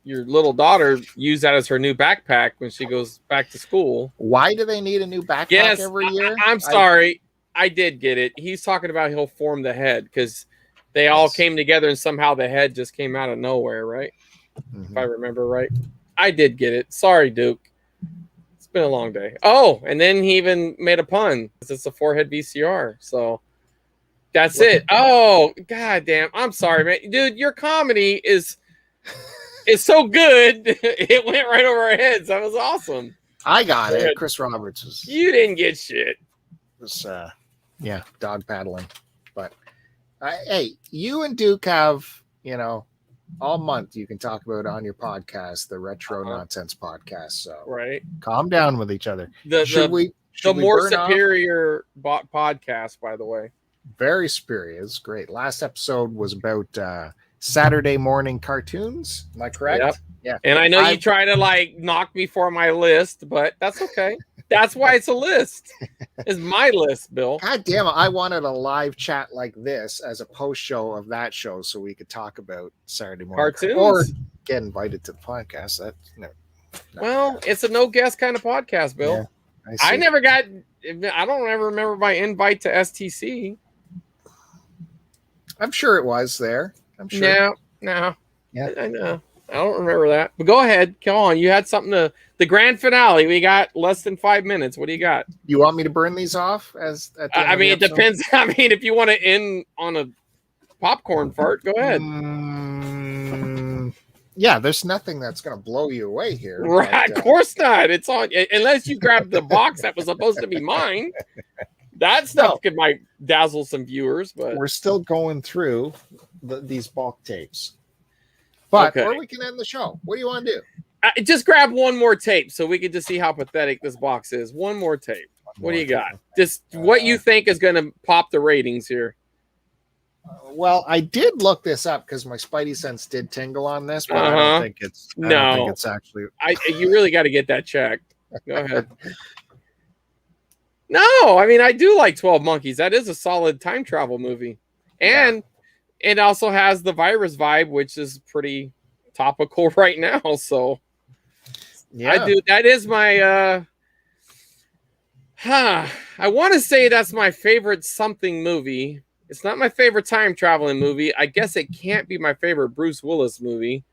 little daughter use that as her new backpack when she goes back to school. Why do they need a new backpack every year? I'm sorry. I did get it. He's talking about he'll form the head because they all came together and somehow the head just came out of nowhere, right? Mm-hmm. If I remember right. I did get it. Sorry, Duke. It's been a long day. Oh, and then he even made a pun. It's a 4-head VCR. So that's it. Oh, god damn. I'm sorry, man. Dude, your comedy is It's so good, it went right over our heads. That was awesome. I got it. Chris Roberts You didn't get shit. was dog paddling. But hey, you and Duke have, all month you can talk about on your podcast, the Retro Nonsense podcast. So right, calm down with each other. The more superior podcast, by the way. Very superior. It's great. Last episode was about Saturday morning cartoons. Am I correct? Yep. Yeah. And I know you try to knock me for my list, but that's okay. That's why it's a list. It's my list, Bill. God damn it. I wanted a live chat like this as a post show of that show so we could talk about Saturday morning cartoons or get invited to the podcast. Well, it's a no guest kind of podcast, Bill. Yeah, I don't ever remember my invite to STC. I'm sure it was there. I'm sure. No. Yeah. I know. I don't remember that. But go ahead. Come on. You had something the grand finale. We got less than 5 minutes. What do you got? You want me to burn these off it depends. I mean, if you want to end on a popcorn fart, go ahead. Yeah, there's nothing that's going to blow you away here. Right. Of course not. It's on unless you grab the box that was supposed to be mine. That stuff might dazzle some viewers, but we're still going through these bulk tapes. But or we can end the show. What do you want to do? Just grab one more tape so we can just see how pathetic this box is. One more tape. What do you got? Just what you think is going to pop the ratings here. Well, I did look this up because my spidey sense did tingle on this, but I don't think it's. I don't think it's actually. You really got to get that checked. Go ahead. No, I mean I do like 12 Monkeys. That is a solid time travel movie, and it also has the virus vibe, which is pretty topical right now. So, I do. That is my. I want to say that's my favorite something movie. It's not my favorite time traveling movie. I guess it can't be my favorite Bruce Willis movie.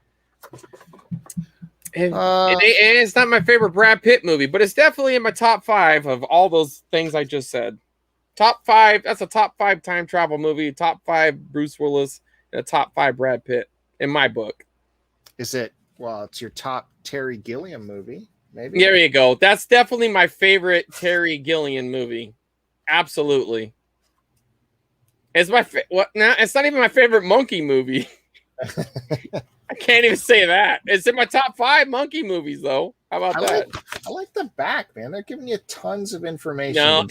And it's not my favorite Brad Pitt movie, but it's definitely in my top 5 of all those things I just said. Top 5. That's a top 5 time travel movie. Top 5 Bruce Willis and a top 5 Brad Pitt in my book. Is it? Well, it's your top Terry Gilliam movie, maybe. There you go. That's definitely my favorite Terry Gilliam movie. Absolutely. It's my it's not even my favorite monkey movie. I can't even say that. It's in my top 5 monkey movies, though. How about that? I like the back, man. They're giving you tons of information. No,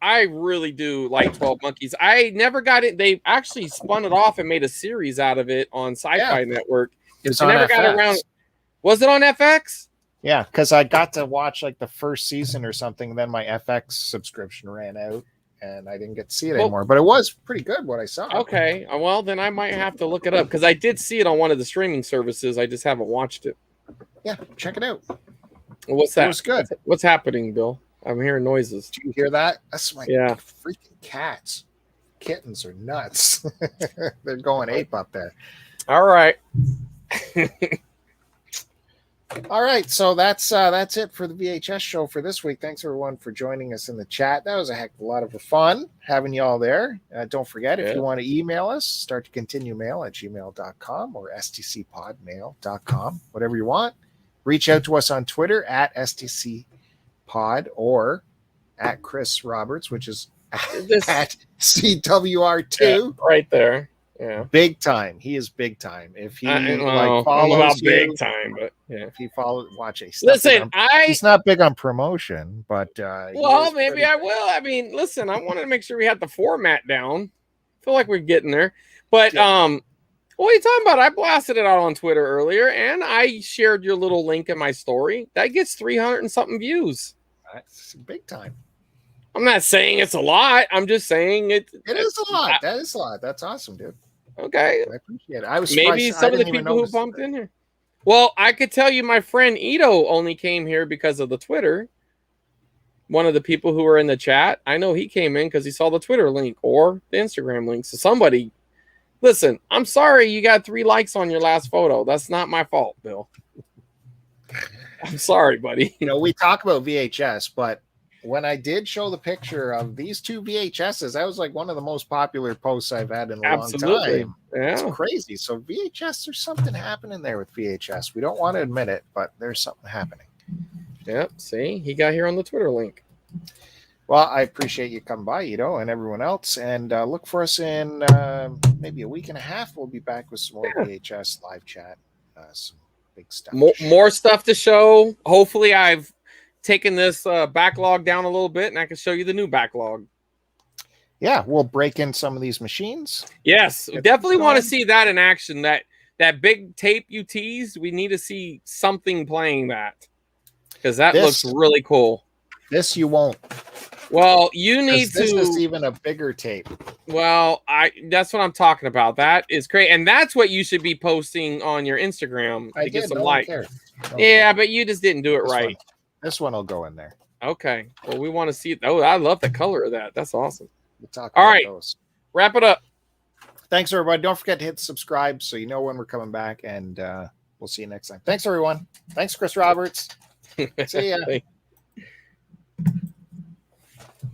I really do like 12 Monkeys. I never got it. They actually spun it off and made a series out of it on Sci-Fi Network. It's on FX. Got around. Was it on FX? Yeah, because I got to watch like the first season or something. Then my FX subscription ran out. And I didn't get to see it anymore, but it was pretty good what I saw. Okay, well then I might have to look it up because I did see it on one of the streaming services. I just haven't watched it. Yeah, check it out. What's that? It was good. What's happening, Bill? I'm hearing noises. Did you hear that? That's my freaking cats. Kittens are nuts. They're going ape up there. All right. All right, so that's it for the VHS show for this week. Thanks everyone for joining us in the chat. That was a heck of a lot of fun having you all there. Don't forget, if you want to email us, start to continue mail at gmail.com or stcpodmail.com, whatever you want. Reach out to us on Twitter at stcpod or at Chris Roberts, which is at CWR2. Yeah, right there. Yeah, big time. He is big time. If he follows you, big time, but if he follows, watch a. Listen, he's not big on promotion, but maybe I will. I mean, listen, I wanted to make sure we had the format down. I feel like we're getting there, but what are you talking about? I blasted it out on Twitter earlier, and I shared your little link in my story. That gets 300 and something views. That's big time. I'm not saying it's a lot. I'm just saying it is a lot. That is a lot. That's awesome, dude. Okay. I appreciate it. I was maybe some of the people who bumped in here. Well, I could tell you my friend Ito only came here because of the Twitter. One of the people who were in the chat, I know he came in because he saw the Twitter link or the Instagram link. So somebody, listen, I'm sorry you got 3 likes on your last photo. That's not my fault, Bill. I'm sorry, buddy. We talk about VHS, but when I did show the picture of these two VHSs, that was like one of the most popular posts I've had in a long time. It's crazy. So VHS, there's something happening there with VHS. We don't want to admit it, but there's something happening. Yep. See, he got here on the Twitter link. Well, I appreciate you coming by, and everyone else. And look for us in maybe a week and a half. We'll be back with some more VHS live chat. Some big stuff. More stuff to show. Hopefully, I've taken this backlog down a little bit, and I can show you the new backlog. Yeah, we'll break in some of these machines. Yes, definitely want to see that in action. That big tape you teased, we need to see something playing that, because that looks really cool. This you won't. Well, you need to. This is even a bigger tape. Well, that's what I'm talking about. That is great, and that's what you should be posting on your Instagram to get some likes. Yeah, but you just didn't do it right. This one will go in there. Okay. Well, we want to see it. Oh, I love the color of that. That's awesome. We'll talk about All right. Those. Wrap it up. Thanks, everybody. Don't forget to hit subscribe so you know when we're coming back, and we'll see you next time. Thanks, everyone. Thanks, Chris Roberts. See ya.